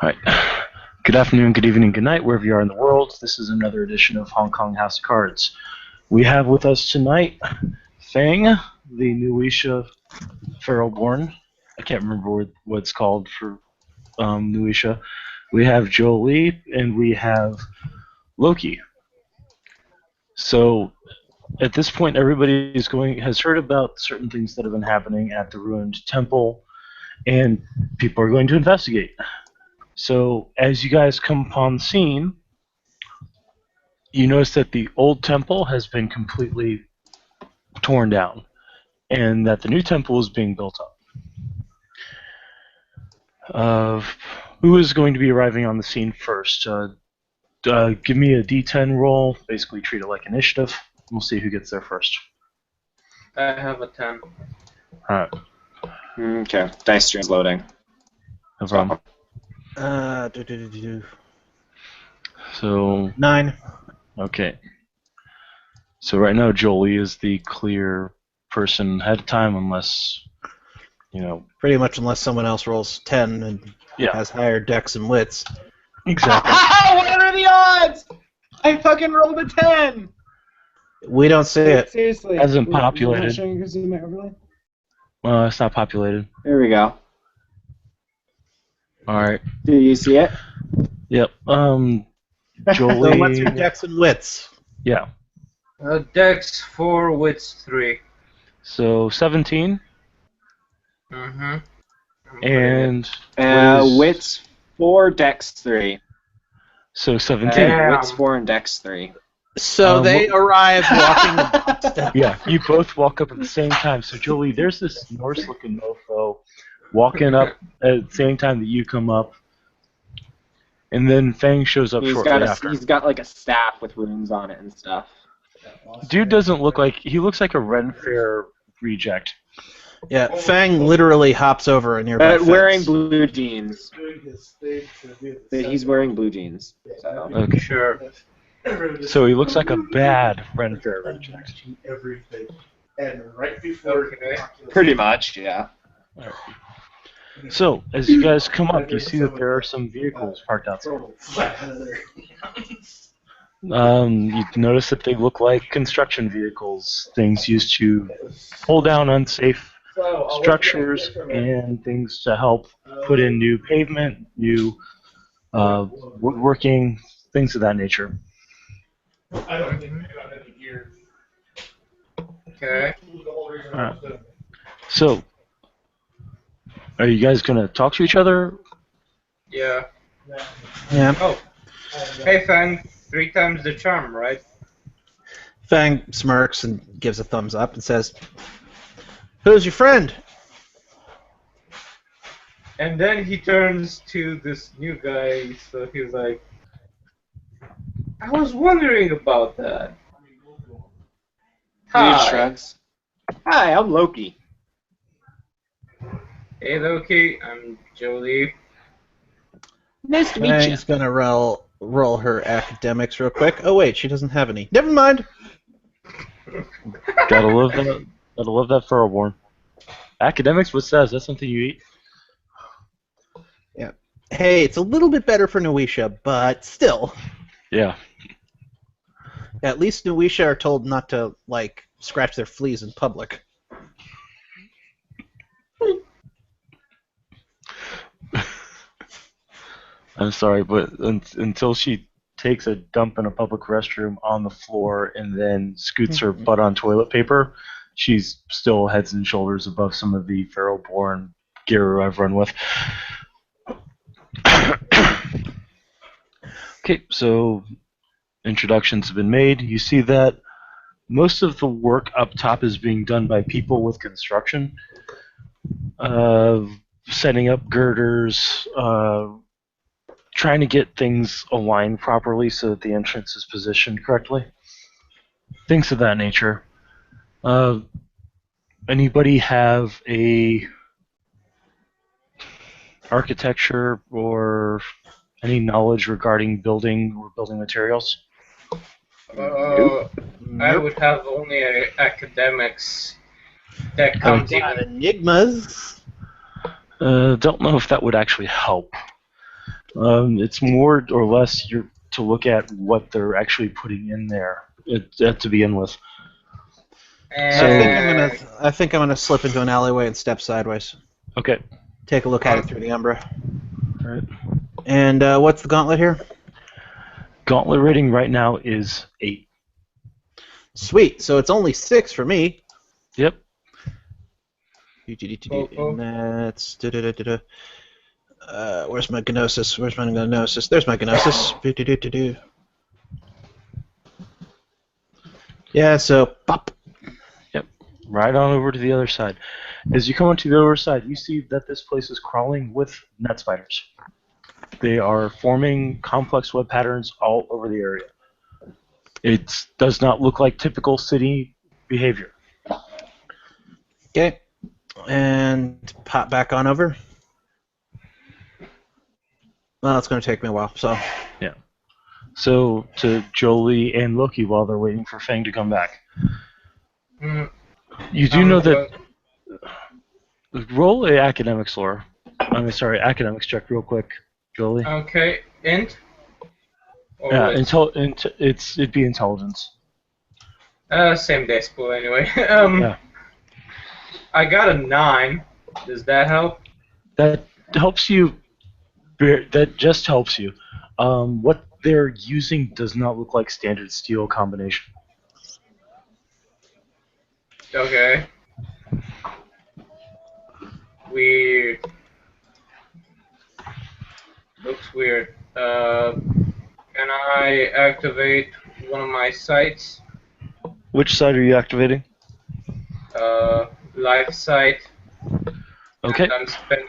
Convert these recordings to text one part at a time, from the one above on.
All right. Good afternoon, good evening, good night, wherever you are in the world. This is another edition of Hong Kong House of Cards. We have with us tonight Fang, the Nuisha Feralborn. I can't remember what it's called for Nuisha. We have Jolie, and we have Loki. So at this point, everybody has heard about certain things that have been happening at the ruined temple, and people are going to investigate. So as you guys come upon scene, you notice that the old temple has been completely torn down, and that the new temple is being built up. Who is going to be arriving on the scene first? Give me a D10 roll. Basically, treat it like initiative. We'll see who gets there first. I have a 10. All right. Okay. Dice stream's loading. No problem. So 9. okay. So right now, Jolie is the clear person ahead of time, unless Pretty much unless someone else rolls 10 and has higher dex and wits. Exactly. What are the odds? I fucking rolled a 10! We don't see it. Seriously. Hasn't You're not populated. showing who's in my overlay? It's not populated. There we go. All right. Do you see it? Yep. So Jolie. what's your dex and wits? Yeah. Dex 4, wits 3. So 17. Mm-hmm. And Wits 4, Dex 3. So 17. Damn. Wits 4 and Dex 3. So they arrive walking the Yeah, you both walk up at the same time. So Jolie, there's this Norse-looking mofo walking up at the same time that you come up, and then Fang shows up shortly after. He's got like a staff with runes on it and stuff. Dude doesn't look like he looks like a Ren Fair reject. Yeah, Fang literally hops over a nearby fence. Wearing blue jeans. He's wearing blue jeans. So. Okay. Sure. So he looks like a bad Ren Fair reject. Everything. And right before Pretty much, yeah. So as you guys come up, you see that there are some vehicles parked outside. You notice that they look like construction vehicles, things used to pull down unsafe structures and things to help put in new pavement, new woodworking, things of that nature. I don't think they got any gear. Okay. Alright. So, are you guys going to talk to each other? Yeah. Yeah. Oh. Hey, Fang. 3 times the charm, right? Fang smirks and gives a thumbs up and says, "Who's your friend?" And then he turns to this new guy, so he's like, I was wondering about that. Dude Hi. shrugs. Hi, I'm Loki. Hey, Loki. I'm Jolie. Nice to meet you. Fang's gonna roll her academics real quick. Oh wait, she doesn't have any. Never mind. Gotta love that. Gotta love that Feralborn. Academics, what's that? Is that something you eat? Yeah. Hey, it's a little bit better for Nuisha, but still. Yeah. At least Nuisha are told not to, like, scratch their fleas in public. I'm sorry, but until she takes a dump in a public restroom on the floor and then scoots her butt on toilet paper, she's still heads and shoulders above some of the Feralborn gear I've run with. Okay, so introductions have been made. You see that most of the work up top is being done by people with construction, setting up girders, trying to get things aligned properly so that the entrance is positioned correctly. Things of that nature. Anybody have a architecture or any knowledge regarding building or building materials? I would have only academics that comes Got even. enigmas. Don't know if that would actually help. It's more or less to look at what they're actually putting in there to begin with. I think I'm gonna slip into an alleyway and step sideways. Okay. Take a look at it through the Umbra. All right. And what's the gauntlet here? Gauntlet rating right now is 8. Sweet. So it's only 6 for me. Yep. And that's where's my Gnosis? Where's my Gnosis? There's my Gnosis. Yeah. So pop. Yep. Right on over to the other side. As you come onto the other side, you see that this place is crawling with net spiders. They are forming complex web patterns all over the area. It does not look like typical city behavior. Okay. And pop back on over. Well, it's going to take me a while, so. Yeah. So to Jolie and Loki while they're waiting for Fang to come back. You do know that. Roll a academics lore. Academics check real quick, Jolie. Okay, int? Or Yeah, what? it'd be intelligence. Same decimal anyway. Yeah. I got a 9. Does that help? That helps you. That just helps you. What they're using does not look like standard steel combination. Okay. Weird. Looks weird. Can I activate one of my sites? Which side are you activating? Life site. Okay. And I'm spending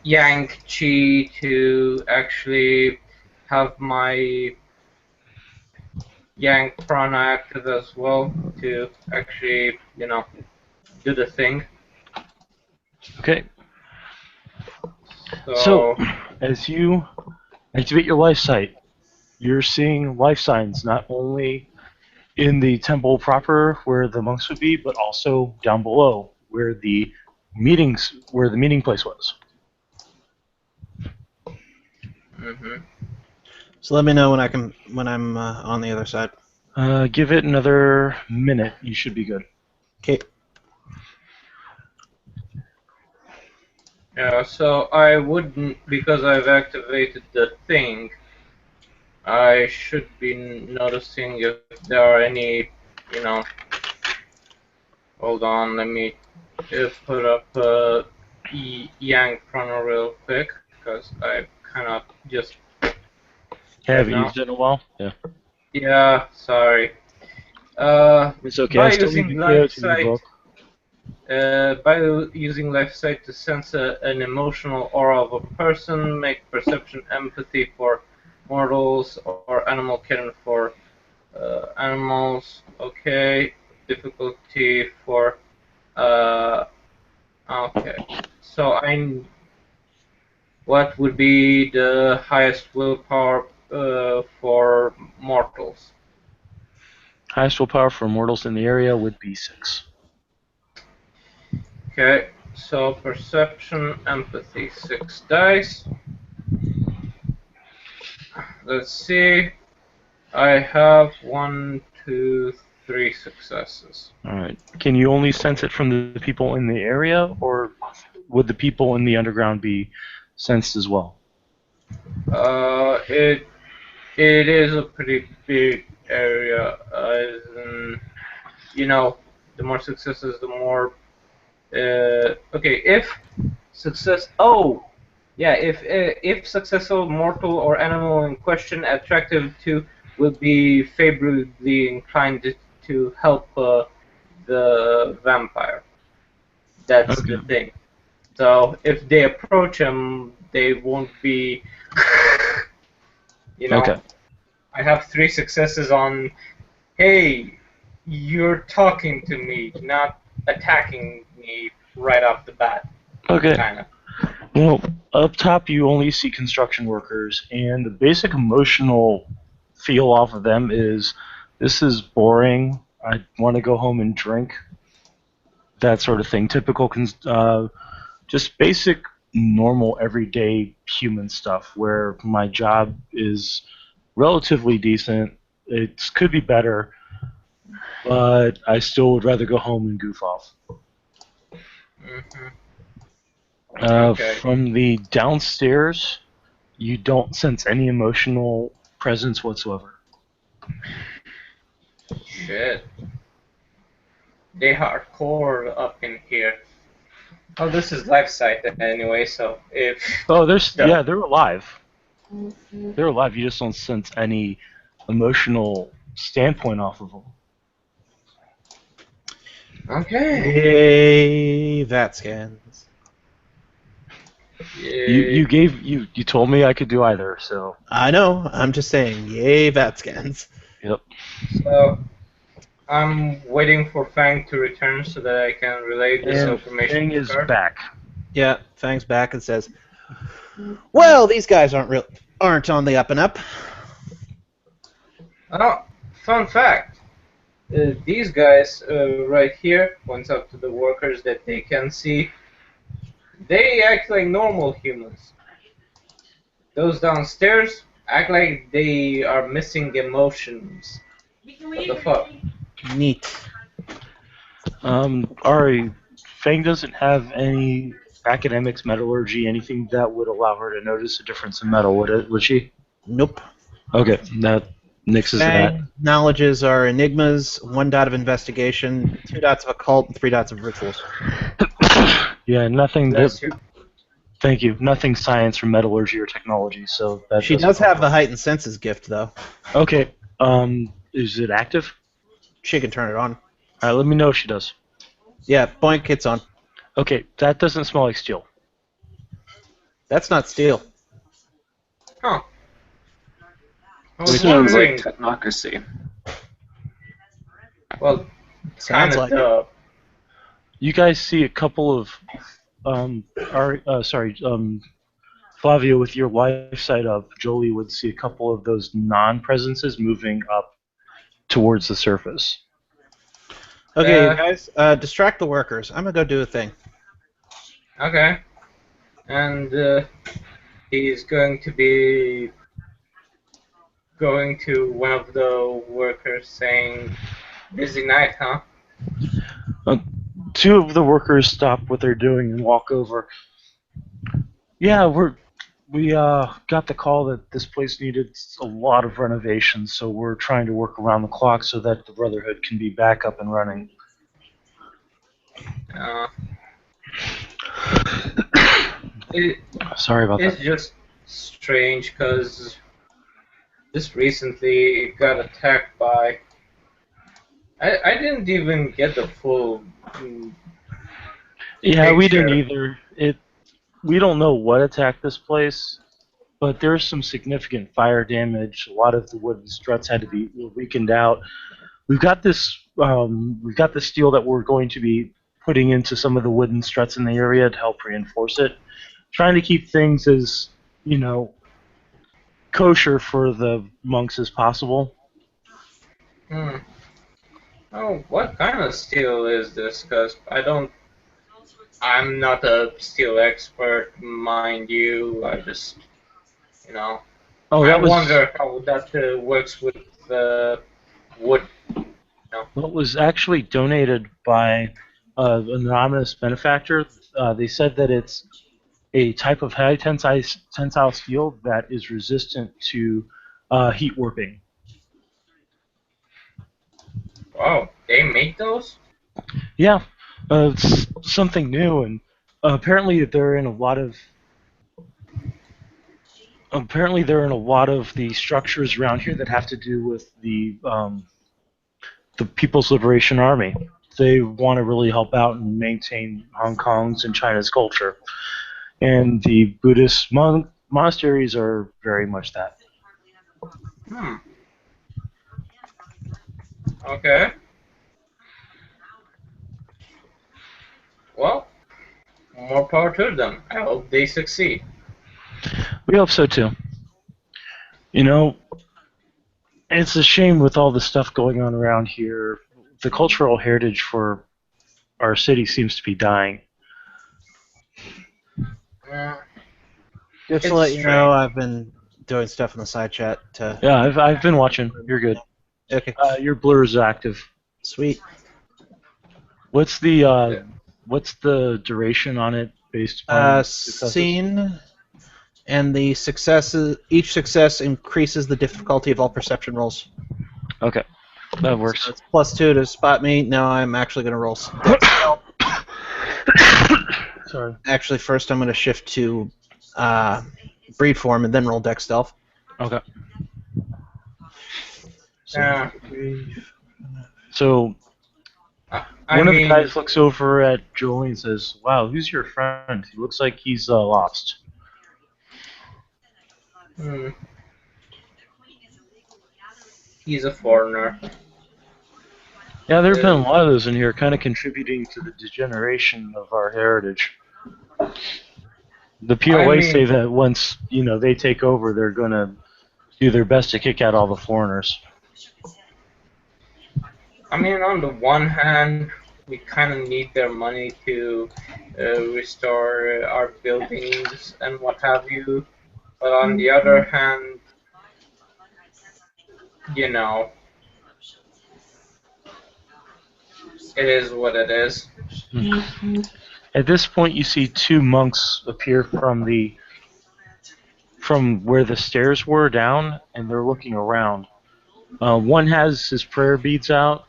Yang Chi to actually have my Yang Prana active as well to actually, do the thing. Okay. So as you activate your life site, you're seeing life signs not only in the temple proper where the monks would be, but also down below where the meeting place was. So let me know when I'm on the other side. Give it another minute. You should be good. Okay. yeah, so I wouldn't, because I've activated the thing, I should be noticing if there are any, hold on, let me put up Yang Chrono real quick, because I kind of just... Haven't used it in a while? Yeah. Yeah, sorry. It's okay. By I still using need to life the book. by using life sight to sense an emotional aura of a person, make perception empathy for mortals, or animal kitten for animals. Okay, difficulty for okay. So what would be the highest willpower for mortals? Highest willpower for mortals in the area would be 6. Okay, so perception, empathy, 6 dice. Let's see. I have 1, 2, 3 successes. Alright. Can you only sense it from the people in the area, or would the people in the underground be sensed as well? It is a pretty big area. As in, the more successes, the more. Okay, if success. Oh, yeah. If successful mortal or animal in question attractive to will be favorably inclined to help the vampire. That's Okay. the thing. So if they approach him, they won't be. Okay. I have 3 successes on. Hey, you're talking to me, not attacking me right off the bat. Okay. Kinda. Well, up top you only see construction workers, and the basic emotional feel off of them is, this is boring, I want to go home and drink, that sort of thing. Typical, just basic normal, everyday human stuff where my job is relatively decent. It could be better, but I still would rather go home and goof off. Mm-hmm. Okay. From the downstairs, you don't sense any emotional presence whatsoever. Shit. They hardcore up in here. Oh, this is life site anyway, so if... Oh, Yeah. they're alive. They're alive. You just don't sense any emotional standpoint off of them. Okay. Yay, VAT scans. You told me I could do either, so. I know. I'm just saying, yay, VAT scans. Yep. So, I'm waiting for Fang to return so that I can relay this information Fang to is her. back. Yeah, Fang's back and says, "Well, these guys aren't on the up and up." Oh, fun fact. These guys right here, points out to the workers that they can see, they act like normal humans. Those downstairs act like they are missing emotions. What the fuck? Neat. Ari, Fang doesn't have any academics, metallurgy, anything that would allow her to notice a difference in metal, would she? Nope. Okay, that nixes that. Fang knowledges are enigmas, 1 dot of investigation, 2 dots of occult, and 3 dots of rituals. Yeah, nothing. Bless you. Thank you. Nothing science or metallurgy or technology. So that She does have the heightened senses gift, though. Okay. Is it active? She can turn it on. All right. Let me know if she does. Yeah, boink, it's on. Okay. That doesn't smell like steel. That's not steel. Huh. I It was sounds wondering. like technocracy. Well, Sounds kinda like duh. You guys see a couple of Flavio, with your life side up, Jolie would see a couple of those non-presences moving up towards the surface. Okay, you guys, distract the workers. I'm gonna go do a thing. Okay. And he's going to be going to one of the workers saying, "Busy night, huh?" Two of the workers stop what they're doing and walk over. Yeah, we got the call that this place needed a lot of renovations, so we're trying to work around the clock so that the Brotherhood can be back up and running. Sorry about It's that. just strange because just recently got attacked by. I didn't even get the full. Yeah, we didn't picture. either. We don't know what attacked this place, but there's some significant fire damage. A lot of the wooden struts had to be weakened out. We've got this steel that we're going to be putting into some of the wooden struts in the area to help reinforce it. Trying to keep things as, kosher for the monks as possible. Oh, what kind of steel is this? Because I'm not a steel expert, mind you. I just, Oh, I wonder how that works with the wood. Well, it was actually donated by an anonymous benefactor. They said that it's a type of high tensile steel that is resistant to heat warping. Oh, they make those? Yeah, it's something new, and apparently they're in a lot of the structures around here that have to do with the People's Liberation Army. They want to really help out and maintain Hong Kong's and China's culture. And the Buddhist monasteries are very much that. Okay. Well, more power to them. I hope they succeed. We hope so too. It's a shame with all the stuff going on around here. The cultural heritage for our city seems to be dying. Just to It's let you strange. know, I've been doing stuff in the side chat to. Yeah, I've been watching. You're good. Okay, Your blur is active. sweet. What's the duration on it based upon successes? Scene, and the successes. Each success increases the difficulty of all perception rolls. Okay, that works. So it's +2 to spot me. Now I'm actually going to roll Dex Stealth. Sorry. Actually, first I'm going to shift to breed form and then roll Dex Stealth. Okay. Yeah. So I one of mean, the guys looks over at Jolie and says, "Wow, who's your friend? He looks like he's lost." He's a foreigner. Yeah, there have been a lot of those in here, kind of contributing to the degeneration of our heritage. The POA say that once they take over, they're going to do their best to kick out all the foreigners. I mean, on the one hand, we kind of need their money to restore our buildings and what have you. But on the other hand, it is what it is. At this point, you see two monks appear from where the stairs were down, and they're looking around. One has his prayer beads out.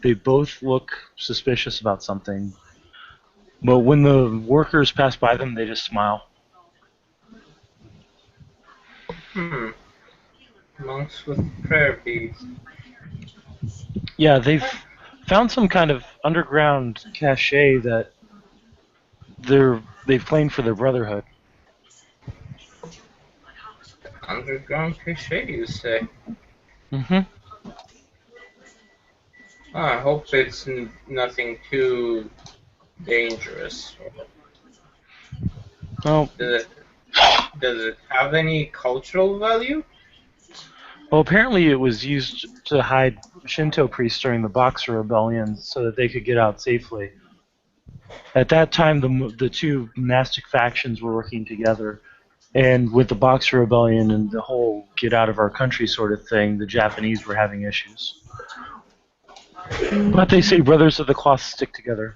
They both look suspicious about something. But when the workers pass by them, they just smile. Monks with prayer beads. Yeah, they've found some kind of underground cache that they've claimed for their brotherhood. Underground cache, you say? Mm-hmm. I hope it's nothing too dangerous. Well, Does it have any cultural value? Well, apparently it was used to hide Shinto priests during the Boxer Rebellion so that they could get out safely. At that time, the two monastic factions were working together, and with the Boxer Rebellion and the whole get out of our country sort of thing, the Japanese were having issues. But they say brothers of the cloth stick together.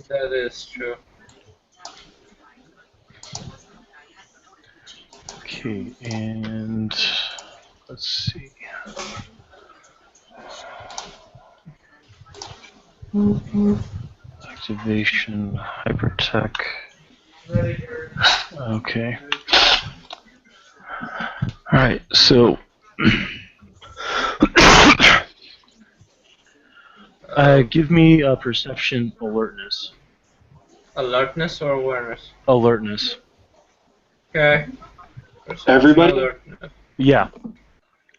That is true. Okay, and let's see. Activation, hypertech. Okay. Alright, so give me a perception alertness. Alertness or awareness? Alertness. Okay. Everybody? Alertness. Yeah.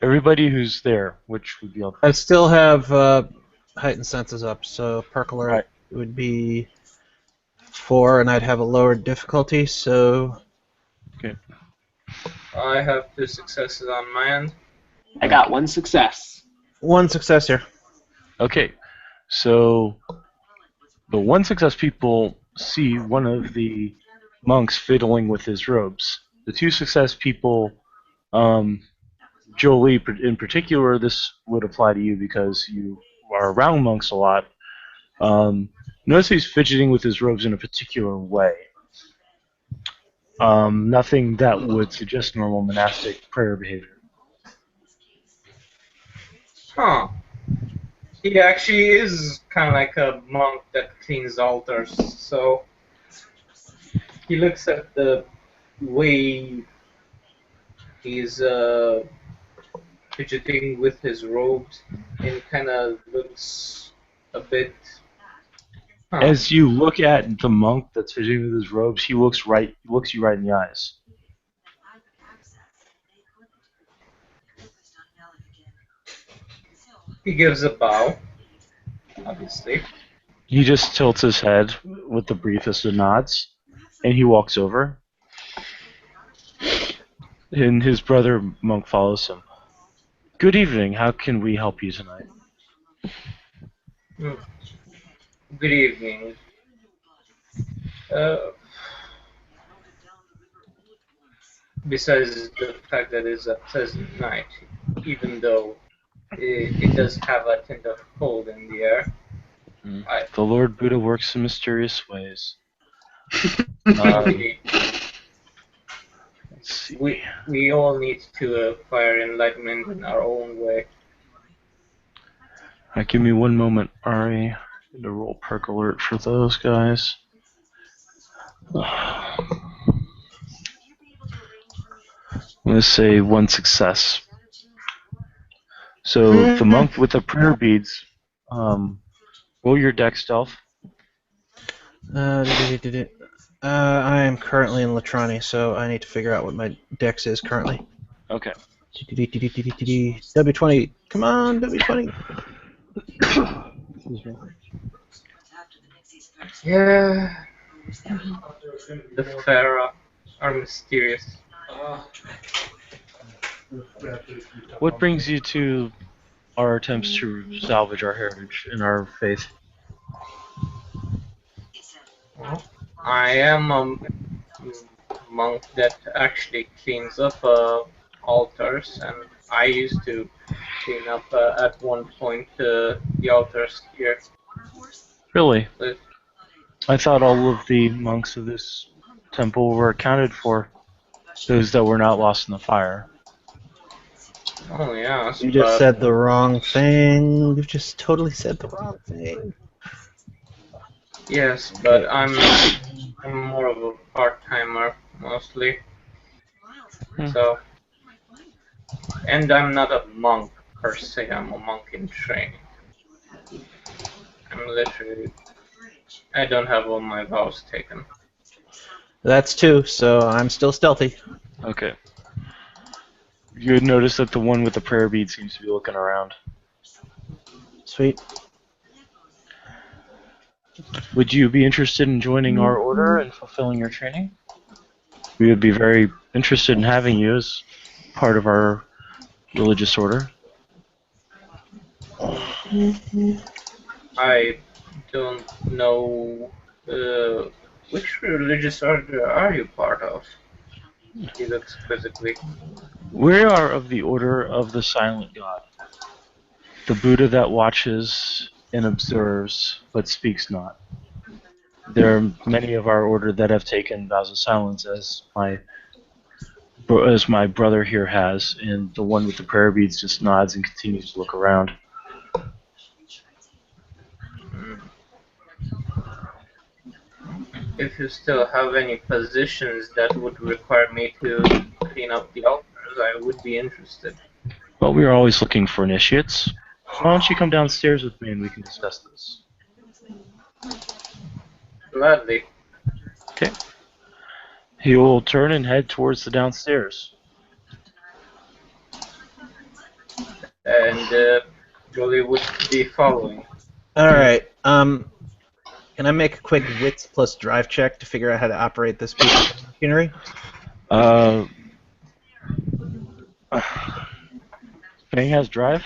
Everybody who's there, which would be all. I still have heightened senses up, so perk alert would be 4, and I'd have a lower difficulty, so... Okay. I have 2 successes on my end. I got 1 success. 1 success here. Okay. So the 1 success people see one of the monks fiddling with his robes. The 2 success people, Jolie in particular, this would apply to you because you are around monks a lot. Notice he's fidgeting with his robes in a particular way. Nothing that would suggest normal monastic prayer behavior. Huh. He actually is kind of like a monk that cleans altars, so he looks at the way he's fidgeting with his robes and kind of looks a bit... Huh. As you look at the monk that's fidgeting with his robes, he looks you right in the eyes. He gives a bow, obviously. He just tilts his head with the briefest of nods, and he walks over. And his brother monk follows him. Good evening. How can we help you tonight? Good evening. Uh, Besides the fact that it's a pleasant night, even though it does have a tint of cold in the air. The Lord Buddha works in mysterious ways. Indeed, Let's see. we all need to acquire enlightenment in our own way. Alright, give me one moment, Ari. I'm gonna roll perk alert for those guys. I'm gonna say one success. So the monk with the prayer beads, roll your deck stealth. I am currently in Latrani, so I need to figure out what my dex is currently. Okay. W20. Come on, W20. Excuse me. Yeah, the Pharaoh are mysterious. What brings you to our attempts to salvage our heritage and our faith? I am a monk that actually cleans up altars, and I used to clean up at one point the altars here. Really? But, I thought all of the monks of this temple were accounted for. Those that were not lost in the fire. oh yeah, You just said the wrong thing. You just totally said the wrong thing. yes, but I'm more of a part-timer mostly. So, and I'm not a monk per se. I'm a monk in training. I'm literally, I don't have all my vows taken. That's two, so I'm still stealthy. Okay. You would notice that the one with the prayer bead seems to be looking around. Sweet. Would you be interested in joining our order and fulfilling your training? We would be very interested in having you as part of our religious order. I don't know which religious order are you part of? He looks quizzically. We are of the Order of the Silent God, the Buddha that watches and observes but speaks not. There are many of our order that have taken vows of silence, as my brother here has, and the one with the prayer beads just nods and continues to look around. If you still have any positions that would require me to clean up the altars, I would be interested. Well, we are always looking for initiates. Why don't you come downstairs with me and we can discuss this? Gladly. Okay. He will turn and head towards the downstairs. And Jolie would be following. Alright, can I make a quick wits plus drive check to figure out how to operate this piece of machinery? Fang has drive?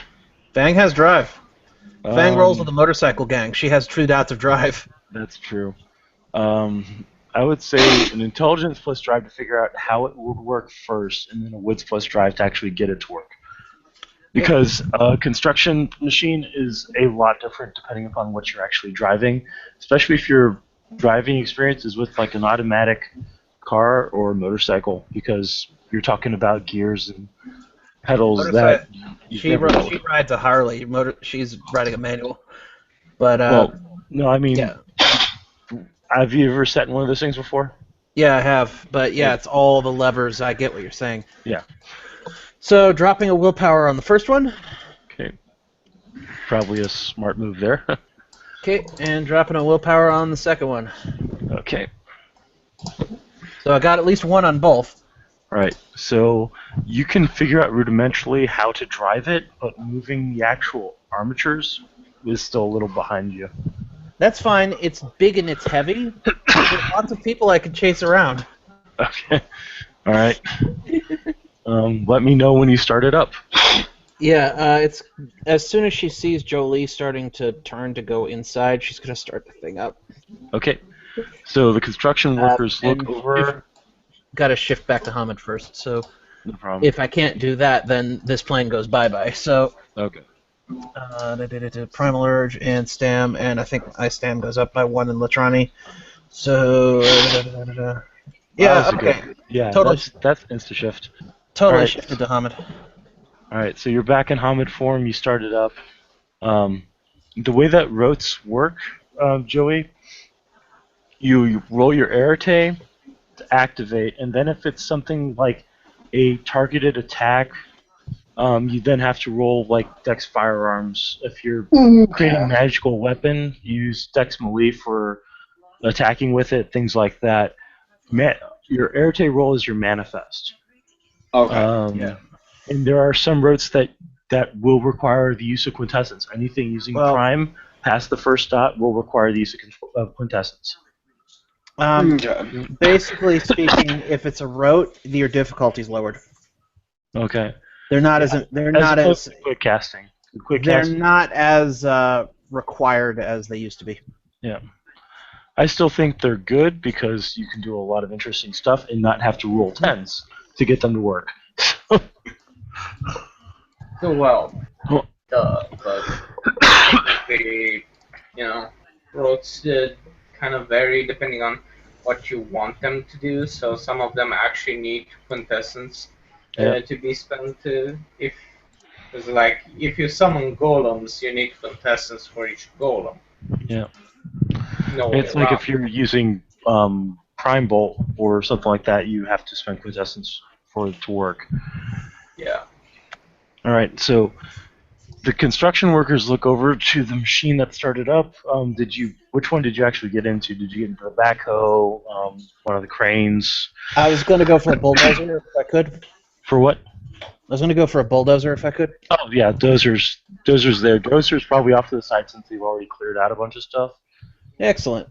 Fang has drive. Fang rolls with a motorcycle gang. She has true doubts of drive. That's true. I would say an intelligence plus drive to figure out how it would work first, and then a wits plus drive to actually get it to work. Because a construction machine is a lot different depending upon what you're actually driving, especially if your driving experience is with like an automatic car or motorcycle, because you're talking about gears and pedals that she rides a Harley. She's riding a manual. But well, no, I mean, yeah. Have you ever sat in one of those things before? Yeah, I have. But yeah, it's all the levers. I get what you're saying. Yeah. So dropping a willpower on the first one. Okay. Probably a smart move there. Okay, and dropping a willpower on the second one. Okay. So I got at least one on both. Right. So you can figure out rudimentarily how to drive it, but moving the actual armatures is still a little behind you. That's fine. It's big and it's heavy. There's lots of people I can chase around. Okay. All right. Let me know when you start it up. Yeah, it's as soon as she sees Jolie starting to turn to go inside, she's gonna start the thing up. Okay. So the construction workers look and over. Got to shift back to Hamid first. So No problem. if I can't do that, then this plane goes bye-bye. So Okay. Primal Urge and Stam, and I think my Stam goes up by 1 in Latrani. So yeah, That was okay, yeah, Totally. that's insta shift. totally Alright. shifted to Hamid. All right, so you're back in Hamid form. You started up. The way that rotes work, Joey, you roll your arete to activate, and then if it's something like a targeted attack, you then have to roll like Dex Firearms. If you're creating a magical weapon, you use Dex Melee for attacking with it, things like that. Your arete roll is your manifest. Okay. And there are some rotes that will require the use of quintessence. Anything using prime past the first dot will require the use of quintessence. Basically speaking, if it's a rote, your difficulty's lowered. Okay. They're not as quick casting. They're not as required as they used to be. Yeah. I still think they're good because you can do a lot of interesting stuff and not have to roll 10s to get them to work. So but the roads kind of vary depending on what you want them to do. So some of them actually need quintessence to be spent. If you summon golems, you need quintessence for each golem. Yeah. No, it's like if you're using Prime Bolt or something like that, you have to spend quintessence for it to work. Yeah. All right, so the construction workers look over to the machine that started up. Which one did you actually get into? Did you get into the backhoe? One of the cranes? I was going to go for a bulldozer if I could. For what? I was going to go for a bulldozer if I could. Oh yeah, Dozer's there. Dozer's probably off to the side since they've already cleared out a bunch of stuff. Excellent.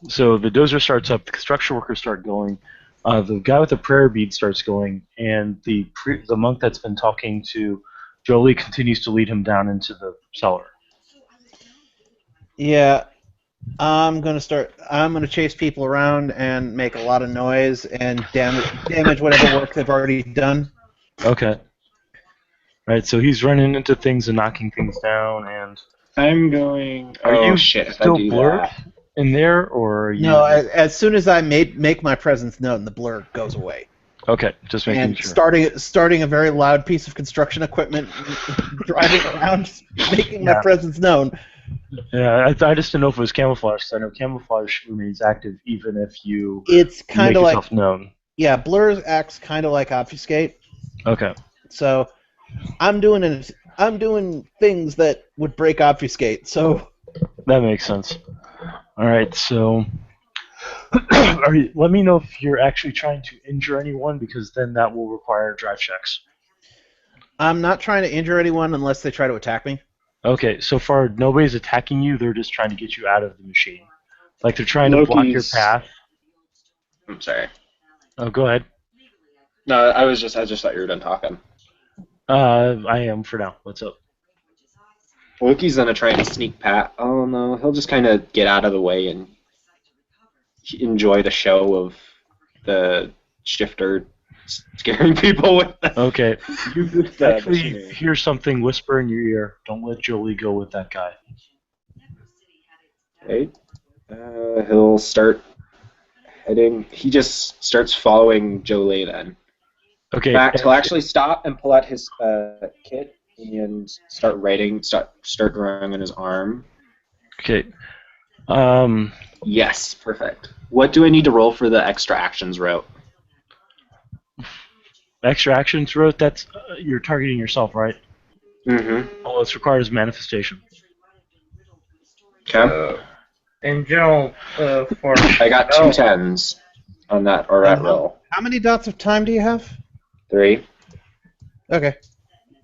So the dozer starts up. The construction workers start going. The guy with the prayer bead starts going, and the monk that's been talking to Jolie continues to lead him down into the cellar. Yeah, I'm gonna chase people around and make a lot of noise and damage whatever work they've already done. Okay. Right, so he's running into things and knocking things down, and I'm going. Are you shit! still I do blurred that. in there, or are you? No, as soon as I make my presence known, the blur goes away. Okay, just making And sure. starting a very loud piece of construction equipment, driving around, making my presence known. Yeah, I just didn't know if it was camouflage, because I know camouflage remains active even if you It's kind make of yourself like known. Yeah, blur acts kind of like obfuscate. Okay. So I'm doing things that would break obfuscate. So That makes sense. All right, so let me know if you're actually trying to injure anyone, because then that will require drive checks. I'm not trying to injure anyone unless they try to attack me. Okay, so far nobody's attacking you. They're just trying to get you out of the machine. Like they're trying to block your path. I'm sorry. Oh, go ahead. No, I just thought you were done talking. I am for now. What's up? Loki's gonna try and sneak pat. Oh no, he'll just kind of get out of the way and enjoy the show of the shifter scaring people with the. Okay. You the actually machinery. hear something whisper in your ear. Don't let Jolie go with that guy. Right. He'll start heading. He just starts following Jolie then. Okay. In fact, he'll actually stop and pull out his kit and start drawing on his arm. Okay. Yes, perfect. What do I need to roll for the extra actions route? Extra actions route. That's you're targeting yourself, right? Mm-hmm. All it's required is manifestation. Okay. In general, for I got 2 10s on that roll. How many dots of time do you have? 3. Okay.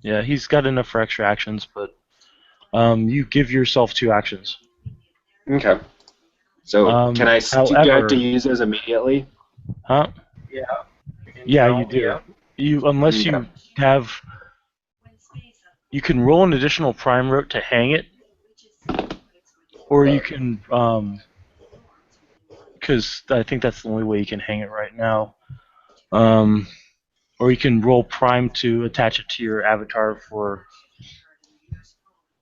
Yeah, he's got enough for extra actions, but you give yourself 2 actions. Okay. So can I do I have to use those immediately? Huh? Yeah. Yeah, you do. Yeah. Unless you have you can roll an additional prime rote to hang it, or you can because I think that's the only way you can hang it right now. Or you can roll prime to attach it to your avatar for.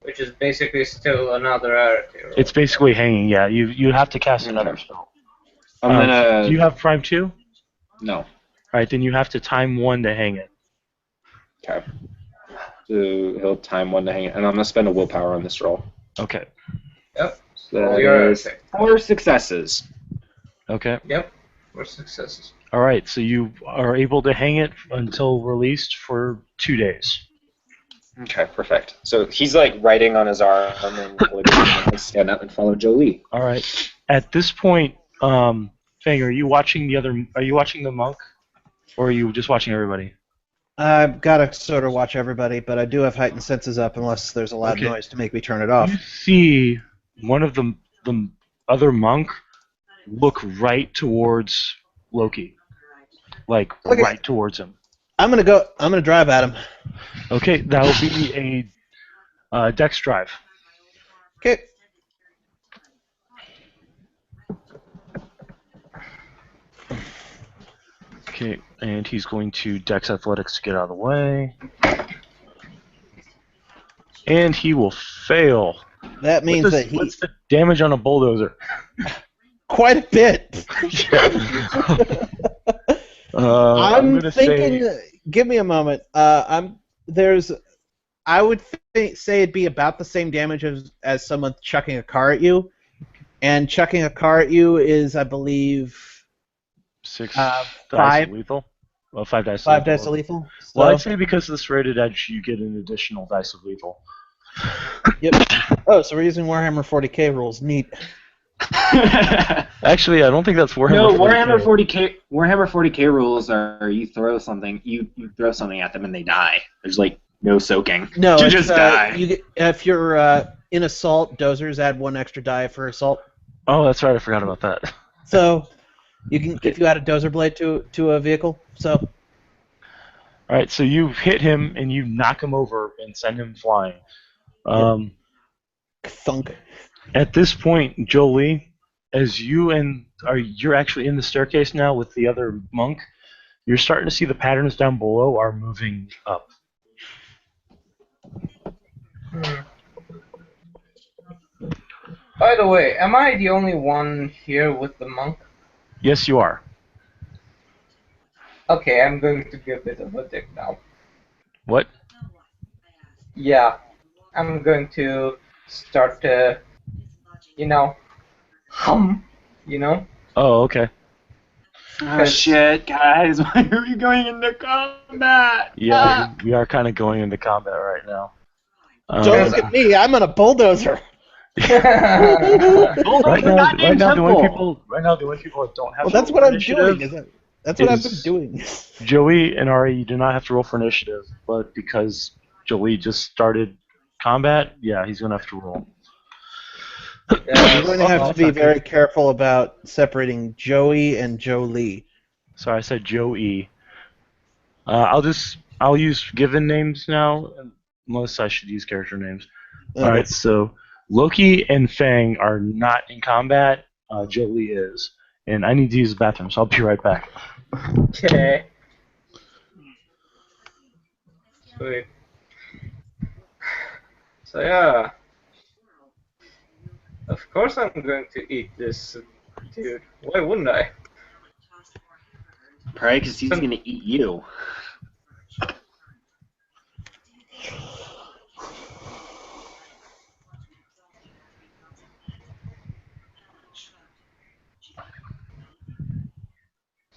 Which is basically still another rarity. Right? It's basically hanging. Yeah, you have to cast another spell. I'm gonna. Do you have prime 2? No. All right, then you have to time 1 to hang it. Okay. So he'll time 1 to hang it, and I'm gonna spend a willpower on this roll. Okay. Yep. So Roll that your is attack. 4 successes. Okay. Yep. 4 successes. All right, so you are able to hang it until released for 2 days. Okay, perfect. So he's like writing on his arm, and he'll stand up and follow Jolie. All right. At this point, Fang, are you watching the other? Are you watching the monk, or are you just watching everybody? I've got to sort of watch everybody, but I do have heightened senses up unless there's a loud Okay. noise to make me turn it off. You see one of the other monk look right towards Loki, like Okay. right towards him. I'm gonna drive at him. Okay, that will be a dex drive. Okay. Okay, and he's going to dex athletics to get out of the way. And he will fail. That means that he What's the damage on a bulldozer? quite a bit. I'm gonna thinking. say Give me a moment. I would say it'd be about the same damage as someone chucking a car at you, and chucking a car at you is, I believe, 6 5 dice of lethal. Well, 5 dice. 5 dice of lethal. So, Well, I'd say because of this rated edge, you get an additional dice of lethal. yep. Oh, so we're using Warhammer 40k rules. Neat. Actually, I don't think that's Warhammer. No, 40K. Warhammer 40k rules are you throw something at them and they die. There's like no soaking. No, you it's, just die. You get, if you're in assault, dozers add 1 extra die for assault. Oh, that's right. I forgot about that. So you can, if you add a dozer blade to a vehicle. So. All right, so you hit him and you knock him over and send him flying. Thunk. At this point, Jolie, as you're actually in the staircase now with the other monk, you're starting to see the patterns down below are moving up. By the way, am I the only one here with the monk? Yes, you are. Okay, I'm going to give it a dick now. What? Yeah, I'm going to start to, hum, Oh, okay. Oh shit, guys! Why are we going into combat? Yeah, we are kind of going into combat right now. Don't look at me. I'm on a bulldozer. Right now, the only people that don't have. Well, to that's roll what for I'm initiative doing. That's what I've been doing. Joey and Ari, you do not have to roll for initiative, but because Joey just started combat, yeah, he's gonna have to roll. You're going to have to be very careful about separating Joey and Jolie. Sorry, I said Joey. I'll use given names now, unless I should use character names. All right, so Loki and Fang are not in combat. Jolie is, and I need to use the bathroom, so I'll be right back. Okay. Sweet. So yeah. Of course I'm going to eat this dude. Why wouldn't I? Probably because he's gonna eat you.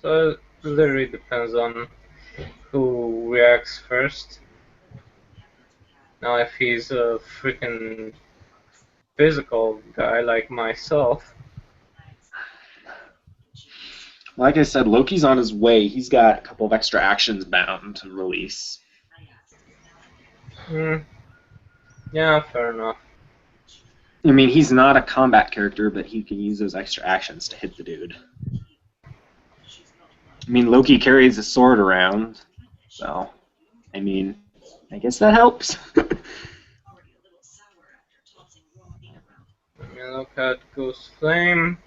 So it literally depends on who reacts first. Now if he's a freaking physical guy like myself. Like I said, Loki's on his way. He's got a couple of extra actions bound to release. Yeah, fair enough. I mean, he's not a combat character, but he can use those extra actions to hit the dude. I mean, Loki carries a sword around, so, I mean, I guess that helps. look at Ghost Flame.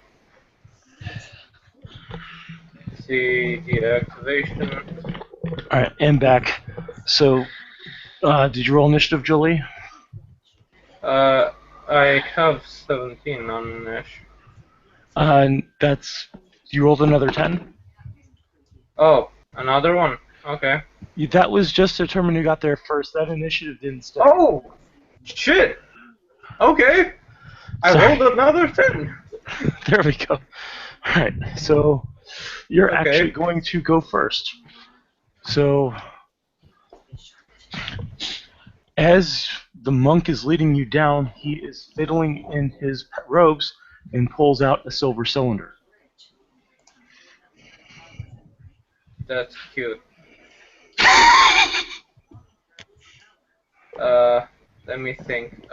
See the activation. Alright, and back. So, did you roll initiative, Jolie? I have 17 on Nash. That's. You rolled another 10? Oh, another one. Okay. That was just to determine who got there first. That initiative didn't stick. Oh, shit. Okay. I Sorry. rolled another 10. There we go. Alright, so you're Okay. actually going to go first. So, as the monk is leading you down, he is fiddling in his robes and pulls out a silver cylinder. That's cute. Let me think.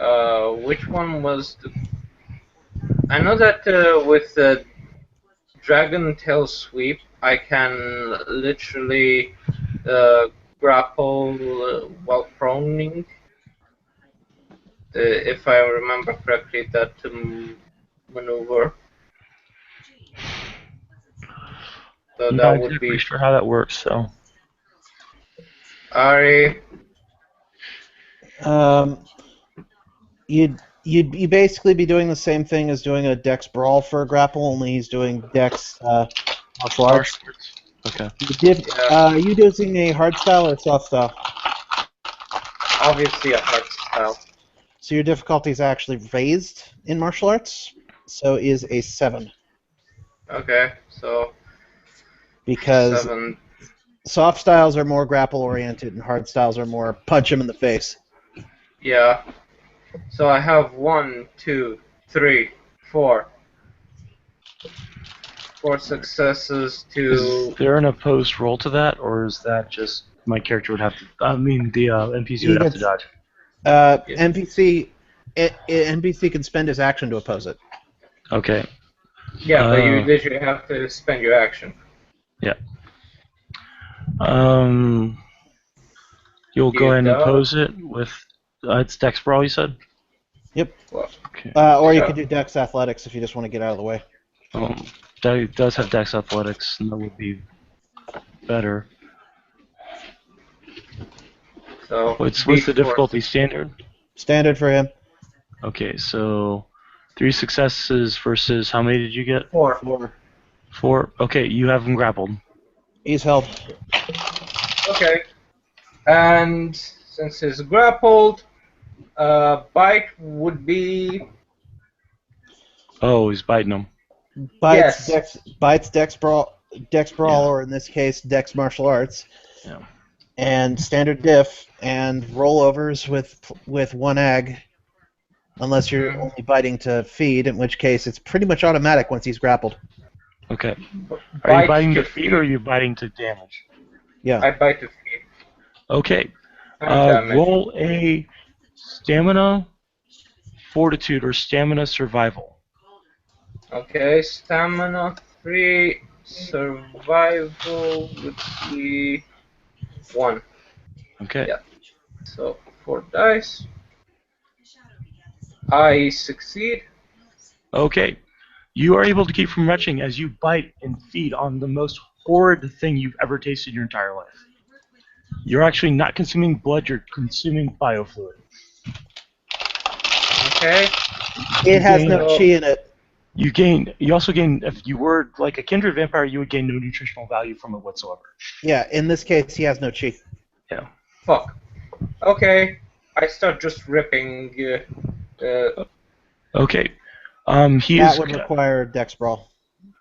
Which one was the... I know that with the Dragon Tail Sweep, I can literally grapple while proning. If I remember correctly, that maneuver. So I'm that not would exactly be sure how that works, so. Ari. You'd basically be doing the same thing as doing a Dex Brawl for a grapple, only he's doing Dex martial arts. Okay. You using a hard style or soft style? Obviously a hard style. So your difficulty is actually raised in martial arts, so is a 7. Okay, so Because 7. soft styles are more grapple oriented and hard styles are more punch him in the face. Yeah. So I have 1, 2, 3, 4. 4 successes to. Is there an opposed roll to that, or is that just my character would have to? I mean, the NPC would have to dodge. NPC can spend his action to oppose it. Okay. Yeah, but you literally have to spend your action. Yeah. You'll go ahead and oppose it with it's Dex Brawl, you said? Yep. Well, Okay. Or you could do Dex Athletics if you just want to get out of the way. That does have Dex Athletics, and that would be better. so What's the difficulty? Standard? Standard for him. Okay, so 3 successes versus how many did you get? 4. 4. Okay, you have him grappled. He's held. Okay. And since he's grappled, bite would be. Oh, he's biting him. Bites Yes. Dex Brawl, or in this case, Dex Martial Arts. Yeah. And standard diff and rollovers with 1 ag, unless you're only biting to feed, in which case it's pretty much automatic once he's grappled. Okay. Are you biting to to feed or are you biting to damage? Yeah. I bite to feed. Okay. Damage. Roll a stamina, fortitude, or stamina survival. Okay, stamina 3, survival would be 1. Okay. Yeah. So 4 dice. I succeed. Okay. You are able to keep from retching as you bite and feed on the most horrid thing you've ever tasted in your entire life. You're actually not consuming blood, you're consuming biofluid. Okay. It has no chi in it. You also gain, if you were like a kindred vampire, you would gain no nutritional value from it whatsoever. Yeah, in this case, he has no chi. Yeah. Fuck. Okay. I start just ripping. Okay. That would require Dex Brawl.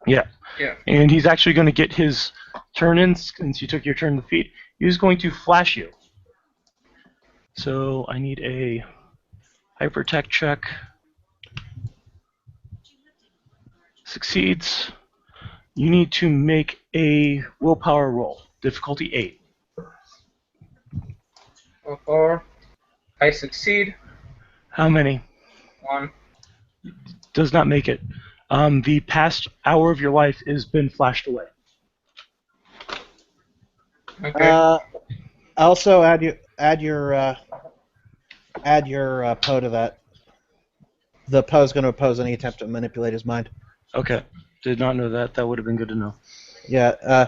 Yeah. Yeah. And he's actually going to get his turn in, since you took your turn to feed. He's going to flash you. So I need a hypertech check. Succeeds. You need to make a willpower roll. Difficulty 8. 4. I succeed. How many? 1. Does not make it. The past hour of your life has been flashed away. Okay. Also, add your PO to that. the Poe's going to oppose any attempt to manipulate his mind. Okay. Did not know that. That would have been good to know. Yeah, Uh,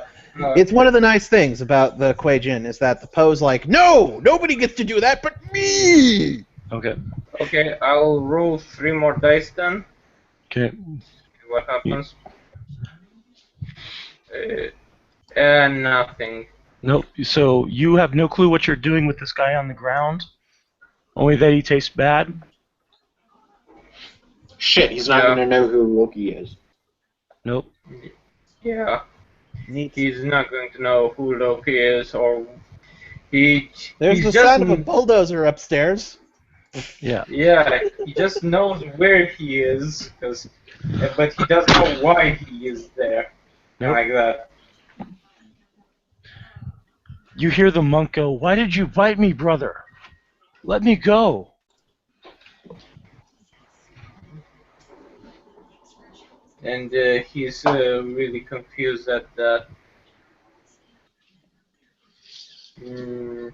it's one of the nice things about the Kuei Jin is that the Poe's like, no, nobody gets to do that but me! Okay. okay, I'll roll 3 more dice then. Okay. See what happens. And nothing. Nope. So you have no clue what you're doing with this guy on the ground? Only that he tastes bad? Shit, he's not Yeah. gonna know who Loki is. Nope. Yeah, Neat. he's not going to know who Loki is, or There's he's the just sound of a bulldozer upstairs. Yeah. Yeah, he just knows where he is, but he doesn't know why he is there. Nope. Like that. You hear the monk go, "Why did you bite me, brother? Let me go." And he's really confused at that. Mm.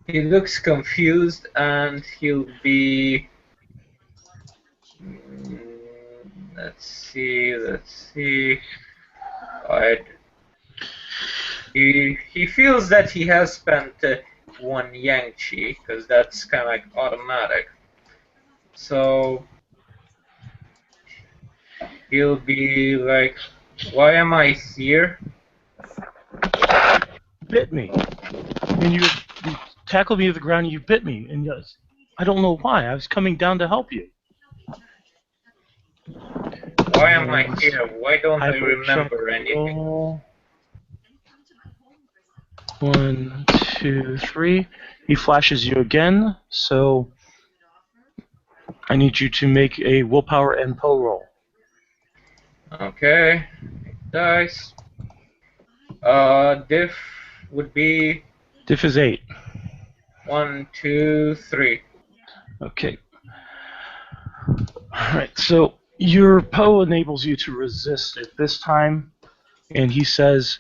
He looks confused, and he'll be. Let's see. Alright. He feels that he has spent 1 Yang-Chi, because that's kind of like automatic. So he'll be like, why am I here? Bit me. And you tackled me to the ground and you bit me. And yes, I don't know why. I was coming down to help you. Why am I here? Why don't I Hyper remember chuck anything? roll. 1, 2, 3. He flashes you again, so I need you to make a willpower and Poe roll. Okay. Dice. Diff would be Diff is 8. 1, 2, 3. Okay. Alright, so your Poe enables you to resist at this time, and he says,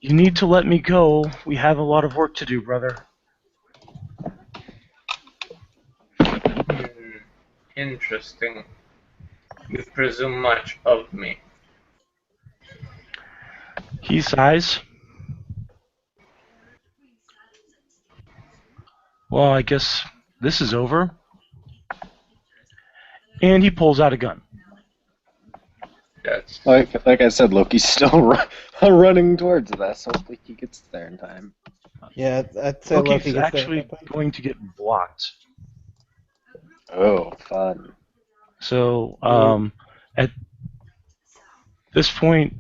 "You need to let me go. We have a lot of work to do, brother." Interesting. You presume much of me. He sighs. "Well, I guess this is over." And he pulls out a gun. That's Like I said, Loki's still running towards us. Hopefully he gets there in time. Yeah, I'd say Loki Loki's gets actually there. going to get blocked. Oh, fun. So, at this point,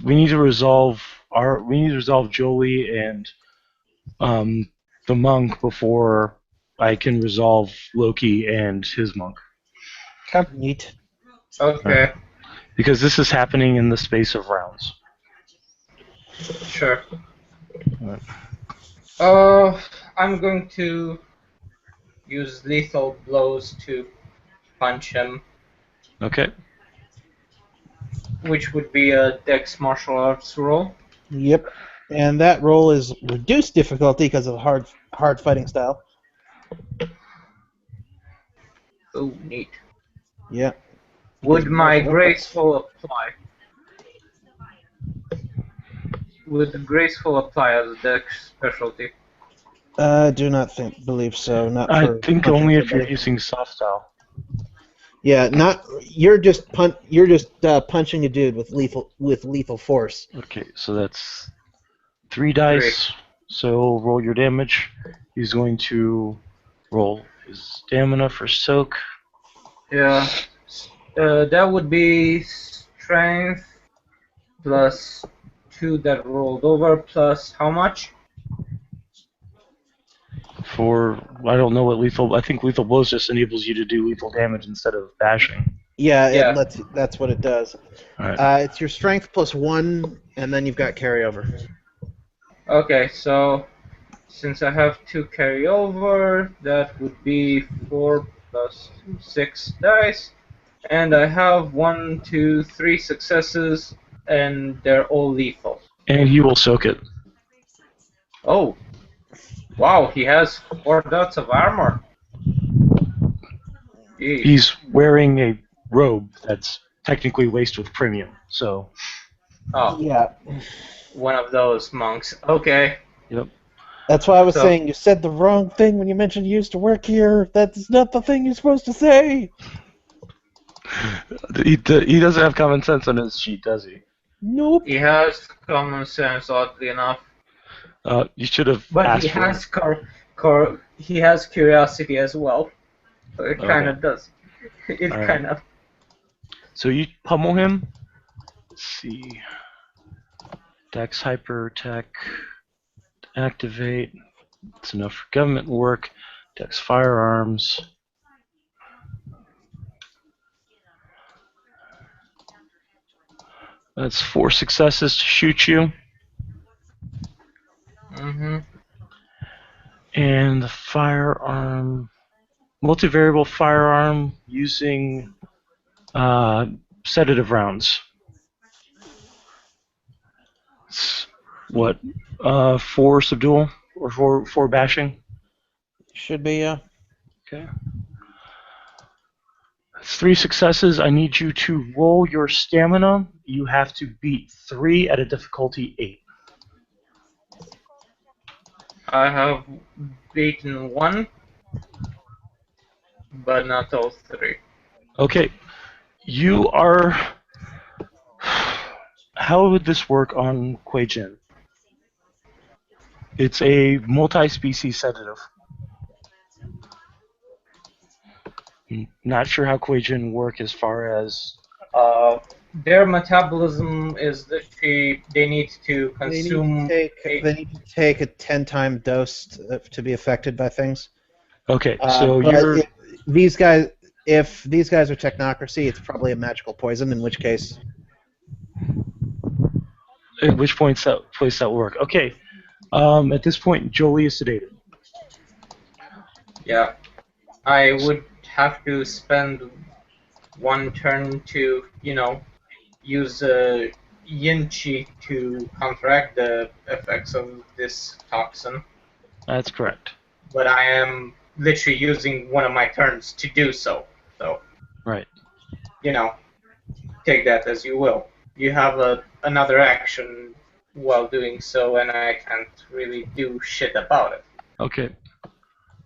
we need to resolve Jolie and the monk before I can resolve Loki and his monk, Neat. okay. because this is happening in the space of rounds. Sure. Alright. I'm going to use lethal blows to punch him, Okay. which would be a Dex martial arts roll. Yep. And that roll is reduced difficulty because of hard fighting style. Oh, neat. Yeah. Would my graceful apply? Would graceful apply as a Dex specialty? Do not believe so. Not I for think punching only if you're somebody. using soft style. Yeah, not you're just punching a dude with lethal force. Okay, so that's 3 dice. So roll your damage. He's going to roll his stamina for soak. Yeah. That would be strength plus 2 that rolled over plus how much? For I don't know what lethal. I think lethal blows just enables you to do lethal damage instead of bashing. Yeah, Yeah. that's what it does. All right. It's your strength plus 1, and then you've got carryover. Okay, so since I have 2 carryover, that would be 4 plus 2, 6 dice. And I have 1, 2, 3 successes, and they're all lethal. And he will soak it. Oh, wow! He has 4 dots of armor. Jeez. He's wearing a robe that's technically laced with premium. So, Oh, Yeah. one of those monks. Okay. yep. That's why I was So- saying you said the wrong thing when you mentioned you used to work here. That's not the thing you're supposed to say. He doesn't have common sense on his sheet, does he? Nope. He has common sense, oddly enough, You should have but asked he for has he has curiosity as well. So it kind of does. It Alright. kind of. So you pummel him. Let's see. Dex Hyper Tech. Activate. It's enough for government work. Dex Firearms. That's 4 successes to shoot you. Mm-hmm. And the firearm. Multivariable firearm using sedative rounds. It's, what? 4 subdual? Or 4 bashing? Should be, yeah. Okay. That's 3 successes. I need you to roll your stamina. You have to beat 3 at a difficulty 8. I have beaten 1, but not all 3. Okay. You are... How would this work on Kuei Jin? It's a multi-species sedative. Not sure how Kuei Jin work as far as... Their metabolism is that they need to consume. They need to take a 10-time dose to be affected by things. Okay, so But you're... if these guys are technocracy, it's probably a magical poison, in which case... At which place that will work. Okay. At this point, Jolie is sedated. Yeah, I would have to spend 1 turn to, use yin chi to counteract the effects of this toxin. That's correct. But I am literally using one of my turns to do so. So, Right. Take that as you will. You have another action while doing so, and I can't really do shit about it. Okay.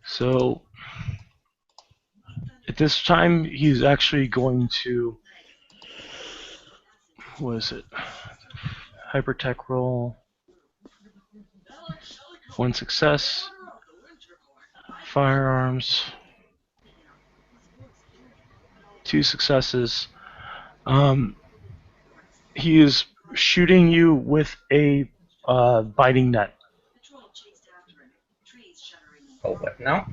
So at this time, he's actually going to... What is it? Hypertech roll. 1 success. Firearms. 2 successes. He is shooting you with a binding net. Oh, what now?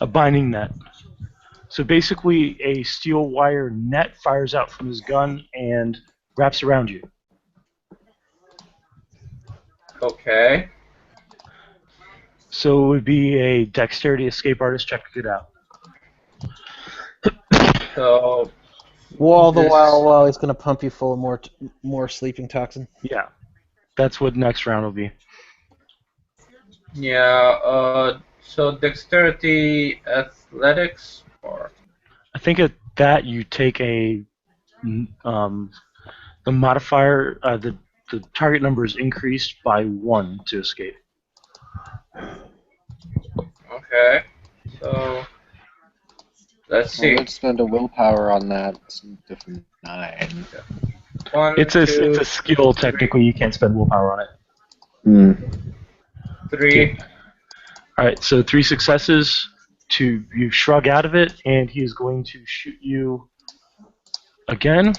A binding net. So basically, a steel wire net fires out from his gun and wraps around you. Okay. So it would be a dexterity escape artist check to get out. So, All the This- while he's going to pump you full of more sleeping toxin. Yeah. That's what next round will be. yeah, so dexterity, athletics, or... I think at that you take the modifier, the target number is increased by 1 to escape. Okay. So, let's see. Let's spend a willpower on that. It's different 9. 1, It's 2, a skill technically. You can't spend willpower on it. 3. All right, so 3 successes to you shrug out of it, and he is going to shoot you again.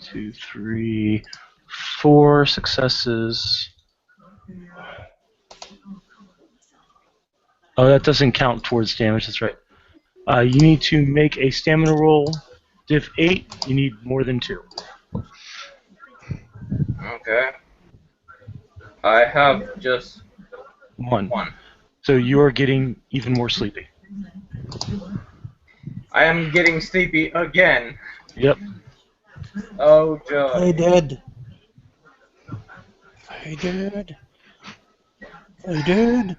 2, 3, 4 successes. Oh, that doesn't count towards damage. That's right. You need to make a stamina roll. Diff 8. You need more than 2. Okay. I have just 1. 1. So you are getting even more sleepy. I am getting sleepy again. Yep. Oh, joy. Play dead. Hey, dude. Hey, dude.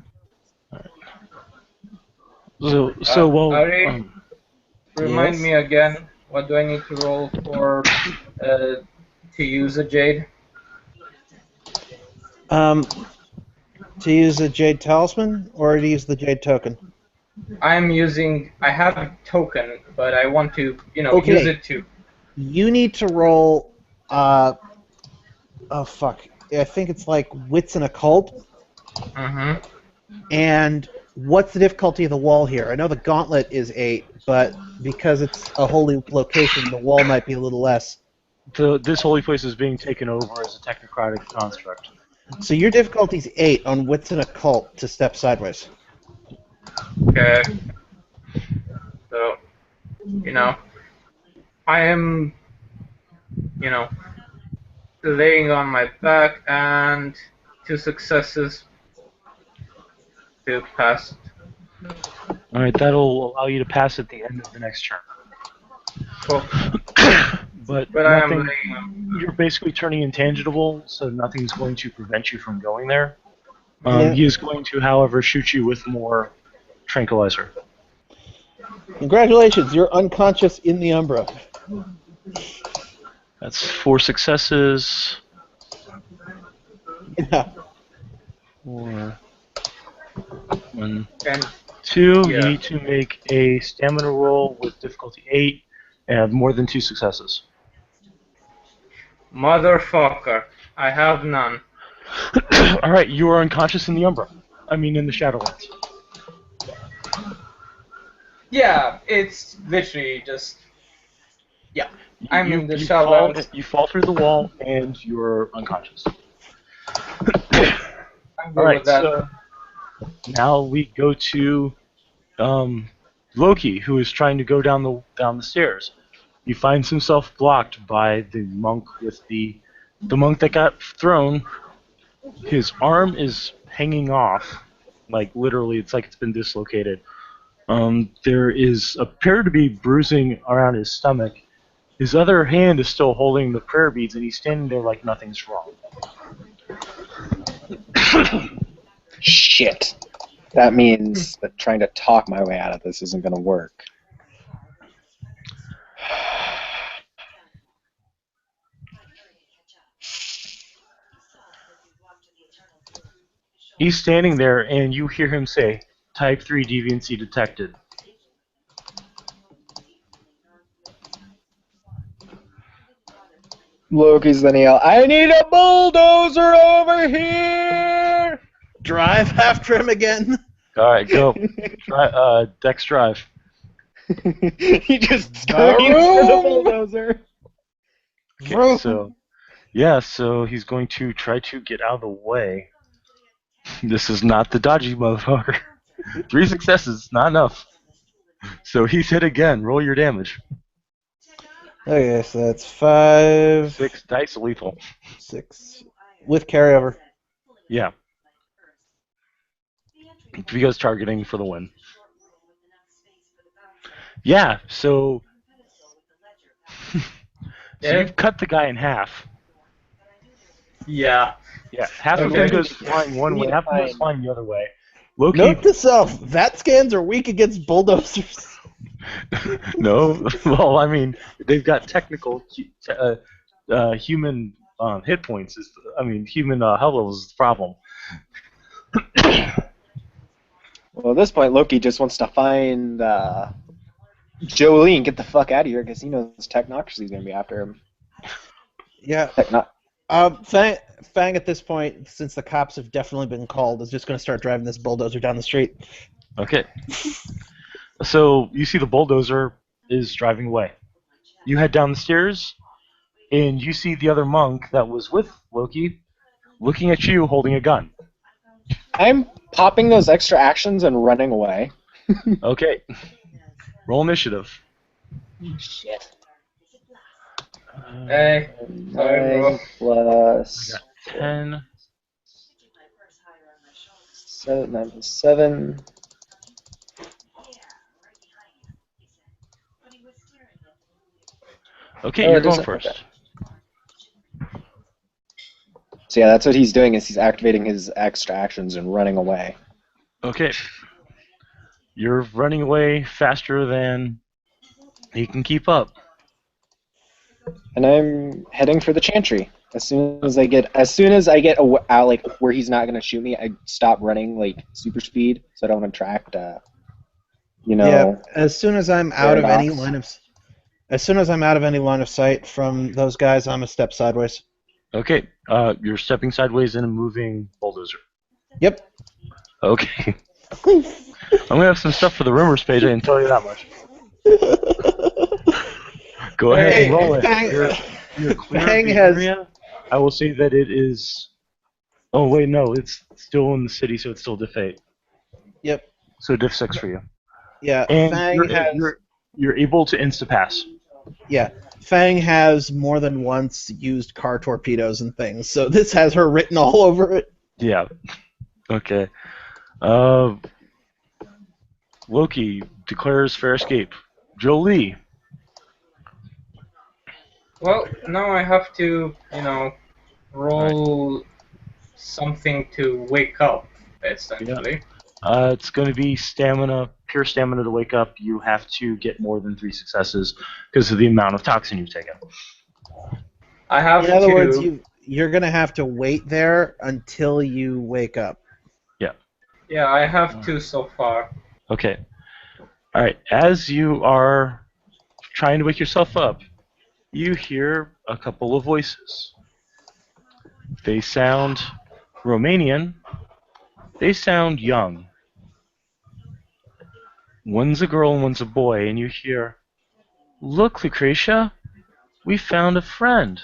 So well, Ari, remind Yes? me again. What do I need to roll for to use a jade? To use the Jade Talisman or to use the Jade Token? I have a token, but I want to, Okay. use it too. You need to roll, oh fuck. I think it's like Wits and Occult. Mm-hmm. And what's the difficulty of the wall here? I know the gauntlet is 8, but because it's a holy location, the wall might be a little less. this holy place is being taken over as a technocratic construct. So your difficulty's 8 on Wits and Occult to step sideways. Okay. So, I am, laying on my back and 2 successes to pass. All right, that'll allow you to pass at the end of the next turn. Cool. But I am nothing. laying on. You're basically turning intangible, so nothing's going to prevent you from going there. Yeah. He is going to, however, shoot you with more tranquilizer. Congratulations, you're unconscious in the Umbra. That's 4 successes. Yeah. 4. 1, And 2. Yeah. You need to make a stamina roll with difficulty 8 and have more than 2 successes. motherfucker, I have none. All right, you are unconscious in the Umbra. I mean, in the Shadowlands. Yeah, it's literally just. Yeah, I'm you, in the you fall, Shadowlands. you fall through the wall and you're unconscious. I'm good All right, with that. so now we go to Loki, who is trying to go down the stairs. He finds himself blocked by the monk with the monk that got thrown. His arm is hanging off, like literally, it's like it's been dislocated. There is appeared to be bruising around his stomach. His other hand is still holding the prayer beads, and he's standing there like nothing's wrong. Shit. That means that trying to talk my way out of this isn't going to work. He's standing there, and you hear him say, "Type 3 deviancy detected." Loki's then yell, I need a bulldozer over here! Drive after him again. All right, go. Dex drive. He just screams for the bulldozer. Okay, so he's going to try to get out of the way. This is not the dodgy motherfucker. 3 successes, not enough. So he's hit again. Roll your damage. Okay, so that's 5, 6 dice lethal. 6, with carryover. Yeah. Because targeting for the win. Yeah, so you've cut the guy in half. Yeah. Yeah, half of Okay. him goes flying one way, half of him goes flying the other way. Loki, Note to self, VAT scans are weak against bulldozers. no, well, I mean, they've got technical human hit points. Human health levels is the problem. Well, at this point, Loki just wants to find Jolie and get the fuck out of here because he knows Technocracy's going to be after him. Yeah. Fang at this point, since the cops have definitely been called, is just going to start driving this bulldozer down the street. Okay. So you see the bulldozer is driving away. You head down the stairs, and you see the other monk that was with Loki looking at you holding a gun. I'm popping those extra actions and running away. Okay. Roll initiative. Shit. Hey, sorry, bro. 9 plus 10. 9 plus 7. Okay, Oh, you're it going doesn't- first. okay. So yeah, that's what he's doing. Is he's activating his extra actions and running away. Okay. You're running away faster than he can keep up. And I'm heading for the Chantry. As soon as I get out, like where he's not gonna shoot me, I stop running like super speed, so I don't attract, Yeah. As soon as I'm out of any paradox. line of sight from those guys, I'm a step sideways. Okay. You're stepping sideways in a moving bulldozer. Yep. Okay. I'm gonna have some stuff for the rumors page. I can tell you that much. Go ahead and roll it. You're clear Fang of the has- area. I will say that it is. Oh wait, no, it's still in the city, so it's still diff 8. Yep. So diff 6 for you. Yeah. And Fang you're able to insta pass. Yeah. Fang has more than once used car torpedoes and things, so this has her written all over it. Yeah. Okay. Loki declares fair escape. Jolie. Well, now I have to, roll something to wake up, essentially. It's going to be stamina, pure stamina to wake up. You have to get more than 3 successes because of the amount of toxin you've taken. I have In other to. words, you're going to have to wait there until you wake up. Yeah, I have 2 so far. Okay. All right. As you are trying to wake yourself up, you hear a couple of voices. They sound Romanian. They sound young. One's a girl and one's a boy, and you hear, "Look, Lucretia, we found a friend."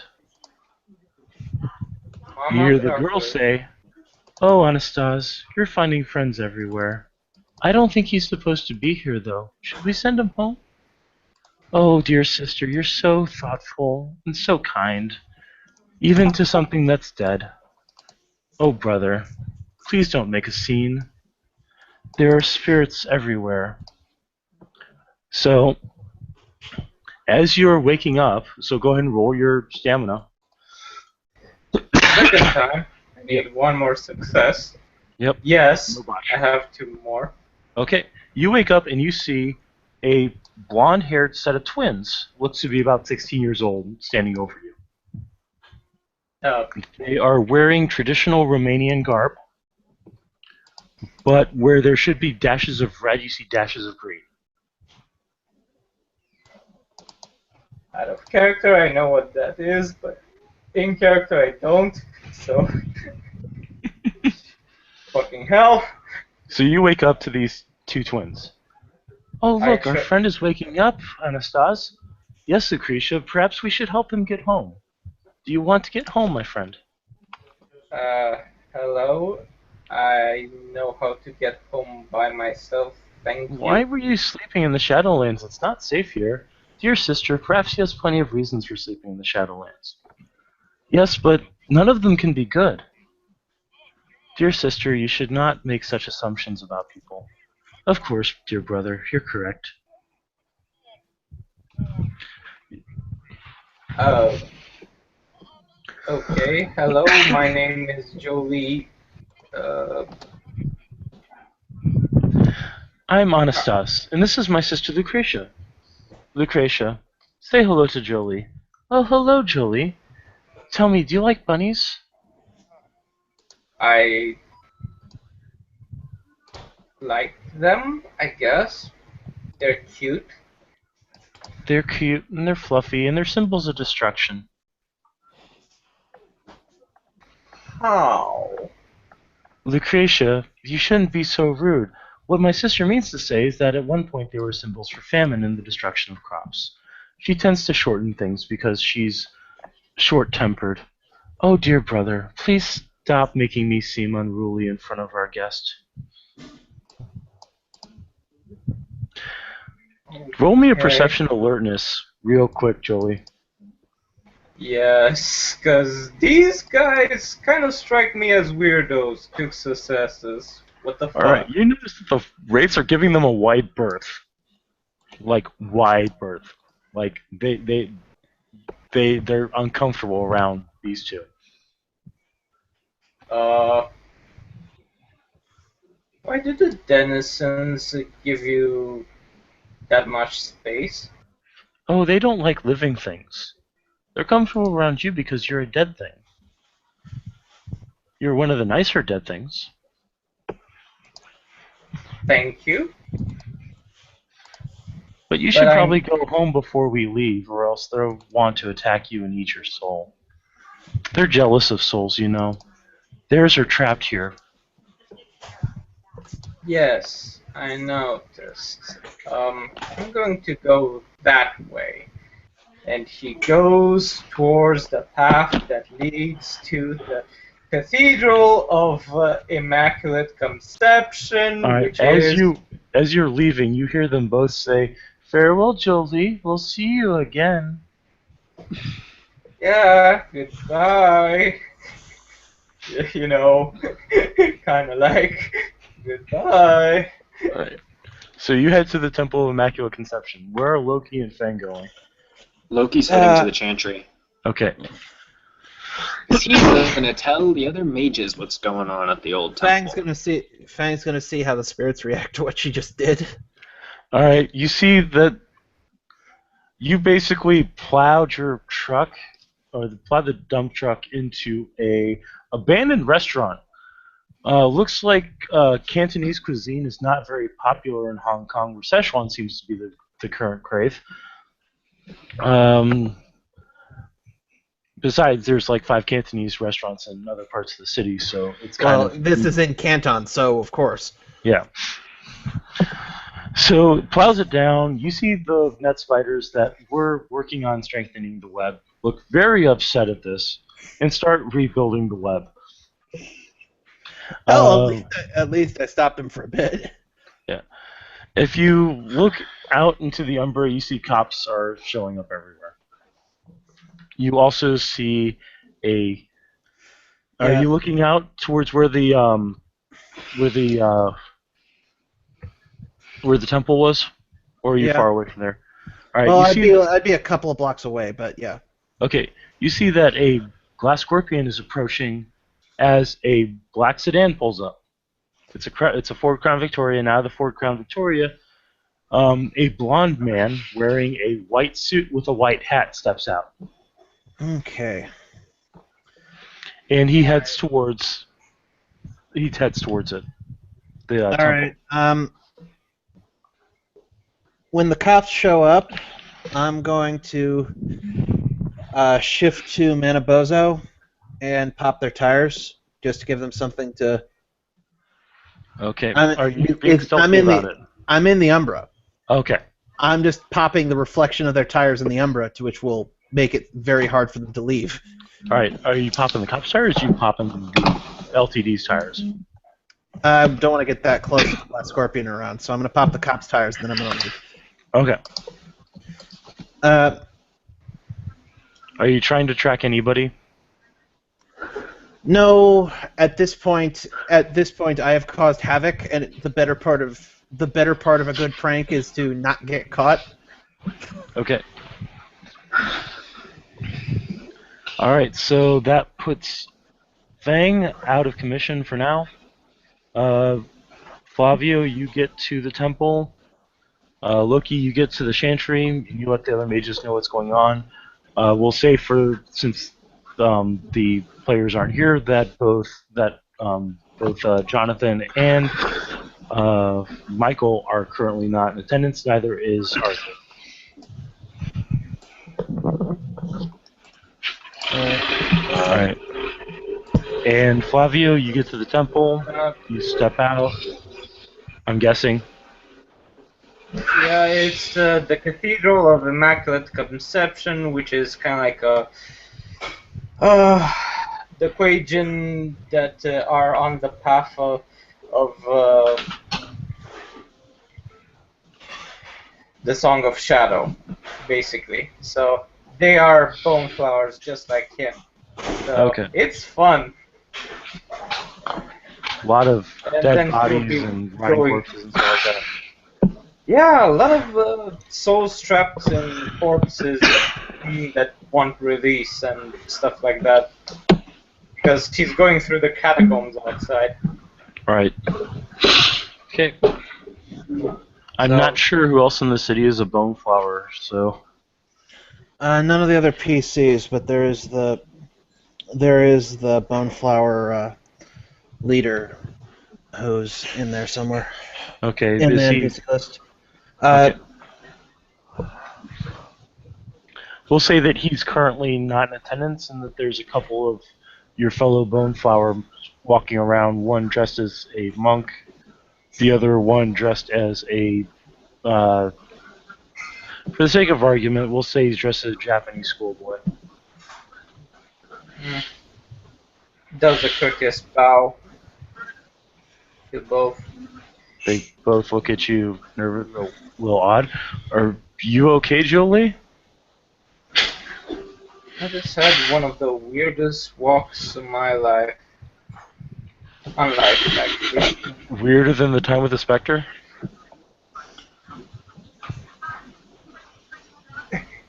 I'm You hear not the that girl good. say, "Oh, Anastas, you're finding friends everywhere. I don't think he's supposed to be here, though. Should we send him home?" "Oh, dear sister, you're so thoughtful and so kind, even to something that's dead. Oh, brother, please don't make a scene. There are spirits everywhere." So, as you're waking up, so go ahead and roll your stamina. Second time, I need 1 more success. Yep. Yes, No botch. I have 2 more. Okay, you wake up and you see a blonde-haired set of twins, looks to be about 16 years old, standing over you. They are wearing traditional Romanian garb, but where there should be dashes of red, you see dashes of green. Out of character, I know what that is, but in character, I don't. So, fucking hell. So you wake up to these 2 twins. "Oh, look, our friend is waking up, Anastas. Yes, Lucretia, perhaps we should help him get home. Do you want to get home, my friend?" Hello. I know how to get home by myself. Thank you. "Why were you sleeping in the Shadowlands? It's not safe here. Dear sister, perhaps he has plenty of reasons for sleeping in the Shadowlands." "Yes, but none of them can be good." "Dear sister, you should not make such assumptions about people." "Of course, dear brother, you're correct." Okay. Hello, my name is Jolie. "I'm Anastas, and this is my sister Lucretia." "Lucretia, say hello to Jolie." "Oh, hello, Jolie. Tell me, do you like bunnies?" I like them, I guess. They're cute. "They're cute, and they're fluffy, and they're symbols of destruction." How? "Lucretia, you shouldn't be so rude. What my sister means to say is that at one point they were symbols for famine and the destruction of crops. She tends to shorten things because she's short-tempered." "Oh, dear brother, please stop making me seem unruly in front of our guest." Roll me a Okay. perception alertness real quick, Jolie. Yes, because these guys kind of strike me as weirdos. 2 successes. What the fuck? Alright, you notice that the wraiths are giving them a wide berth. Like, wide berth. Like, they're uncomfortable around these 2. Why did the denizens give you that much space? Oh, they don't like living things. They're comfortable around you because you're a dead thing. You're one of the nicer dead things. Thank you. But you But should I'm- probably go home before we leave, or else they'll want to attack you and eat your soul. They're jealous of souls, you know. Theirs are trapped here. Yes, I noticed. I'm going to go that way. And he goes towards the path that leads to the Cathedral of Immaculate Conception, All right. which is... As you're leaving, you hear them both say, "Farewell, Jolie. We'll see you again." Yeah, goodbye. You know, kind of like, goodbye. All right. So you head to the Temple of Immaculate Conception. Where are Loki and Fang going? Loki's heading to the Chantry. Okay. He's gonna tell the other mages what's going on at the old temple. Fang's gonna see how the spirits react to what she just did. All right. You see that you basically plowed your truck, or plowed the dump truck into a abandoned restaurant. Looks like Cantonese cuisine is not very popular in Hong Kong, where Szechuan seems to be the current crave. Besides, there's like 5 Cantonese restaurants in other parts of the city, so it's kind of... This is in Canton, so of course. Yeah. So plows it down. You see the net spiders that were working on strengthening the web look very upset at this and start rebuilding the web. At least I stopped him for a bit. Yeah. If you look out into the Umbra, you see cops are showing up everywhere. You also see a... Are Yeah. you looking out towards where the temple was, or are you Yeah. far away from there? All right. Well, you see I'd be a couple of blocks away, but yeah. Okay, you see that a glass scorpion is approaching as a black sedan pulls up. It's a Ford Crown Victoria. Now the Ford Crown Victoria, a blonde man wearing a white suit with a white hat steps out, Okay. and he heads towards it. The All temple. right. When the cops show up, I'm going to shift to Manabozo and pop their tires just to give them something to. Okay. I'm- Are you being it's- stealthy I'm in about the- it? I'm in the Umbra. Okay. I'm just popping the reflection of their tires in the Umbra, to which will make it very hard for them to leave. All right. Are you popping the cops' tires? Or are you popping the LTD's tires? I don't want to get that close to that scorpion around, so I'm going to pop the cops' tires, and then I'm going to leave. Okay. Uh, Are you trying to track anybody? No, at this point, I have caused havoc, and the better part of a good prank is to not get caught. Okay. All right, so that puts Fang out of commission for now. Flavio, you get to the temple. Loki, you get to the Chantry, and you let the other mages know what's going on. We'll say since the players aren't here, that both Jonathan and Michael are currently not in attendance. Neither is Arthur. All right. And Flavio, you get to the temple. You step out. I'm guessing. Yeah, it's the Cathedral of Immaculate Conception, which is kind of like the Quajan that are on the path of the Song of Shadow, basically. So they are bone flowers, just like him. So Okay. it's fun. A lot of And dead then he'll bodies be and rotting going- corpses and stuff like that. Yeah, a lot of souls trapped in corpses that want release and stuff like that. because she's going through the catacombs outside. Right. Okay. I'm So- not sure who else in the city is a bone flower, so None of the other PCs, but there is the Boneflower leader who's in there somewhere okay. in Is the he? NPC list. Okay. We'll say that he's currently not in attendance, and that there's a couple of your fellow bone flower walking around. One dressed as a monk, the other one dressed as a. For the sake of argument, we'll say he's dressed as a Japanese schoolboy. Does a courteous bow to both. They both look at you nervous, a little odd. Are you okay, Jolie? I just had one of the weirdest walks of my life. Unlife, actually. Weirder than the time with the Spectre?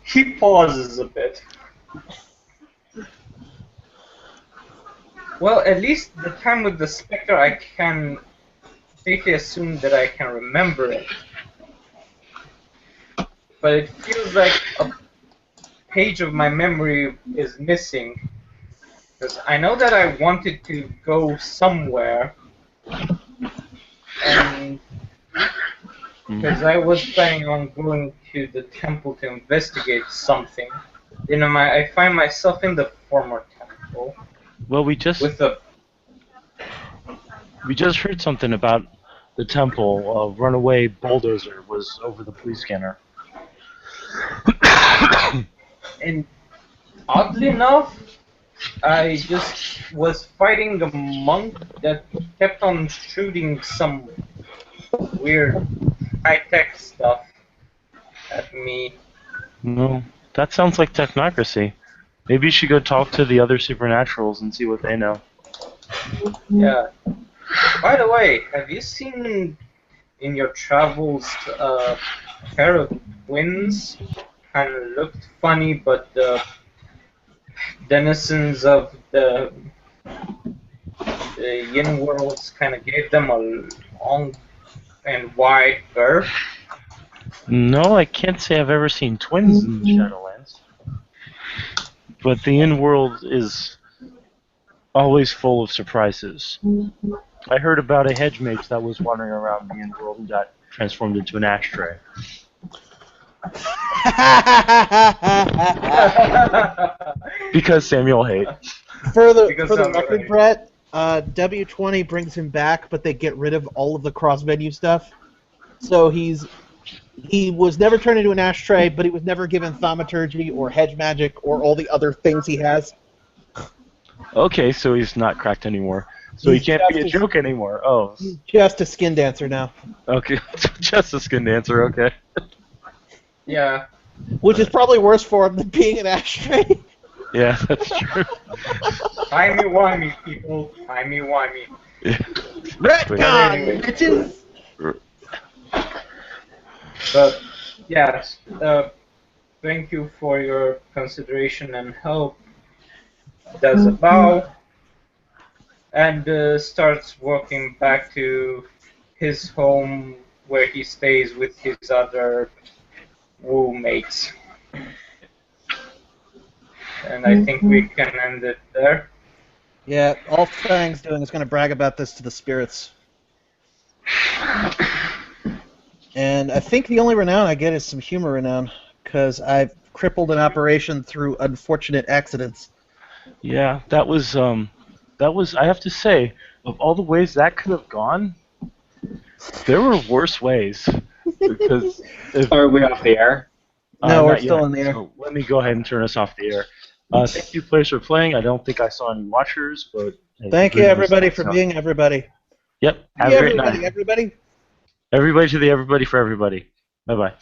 He pauses a bit. Well, at least the time with the Spectre, I can safely assume that I can remember it. But it feels like a page of my memory is missing. Because I know that I wanted to go somewhere. And because I was planning on going to the temple to investigate something. I find myself in the former temple Well, we just with the heard something about the temple. A runaway bulldozer was over the police scanner. and oddly enough, I just was fighting a monk that kept on shooting some weird high-tech stuff at me. No, that sounds like technocracy. Maybe you should go talk to the other supernaturals and see what they know. Yeah. By the way, have you seen in your travels a pair of twins? Kind of looked funny, but the denizens of the yin worlds kind of gave them a long and wide berth. No, I can't say I've ever seen twins in the Shadowlands. But the in-world is always full of surprises. I heard about a hedge mage that was wandering around the in-world and got transformed into an ashtray. Because Samuel Haight. For the Because record, somebody- Brett, W20 brings him back, but they get rid of all of the cross-venue stuff. So he was never turned into an ashtray, but he was never given thaumaturgy or hedge magic or all the other things he has. Okay, so he's not cracked anymore. So he He's can't be a just a- joke anymore. Oh, Just a skin dancer now. okay. Just a skin dancer, okay. Yeah. Which is probably worse for him than being an ashtray. Yeah, that's true. Timey-wimey, people. Timey-wimey. Yeah. Retcon, bitches! But, yes, thank you for your consideration and help. Does a bow and starts walking back to his home where he stays with his other woo mates. And I think we can end it there. Yeah, all Fang's doing is going to brag about this to the spirits. And I think the only renown I get is some humor renown, because I've crippled an operation through unfortunate accidents. Yeah, that was, I have to say, of all the ways that could have gone, there were worse ways. Because if, Are we off the air? No, we're not still yet. in the air. So let me go ahead and turn us off the air. Thank you, players, for playing. I don't think I saw any watchers, but hey, Thank who you, knows? everybody, for So- being everybody. Yep. Have a great everybody, night. everybody. Everybody to the everybody for everybody. Bye bye.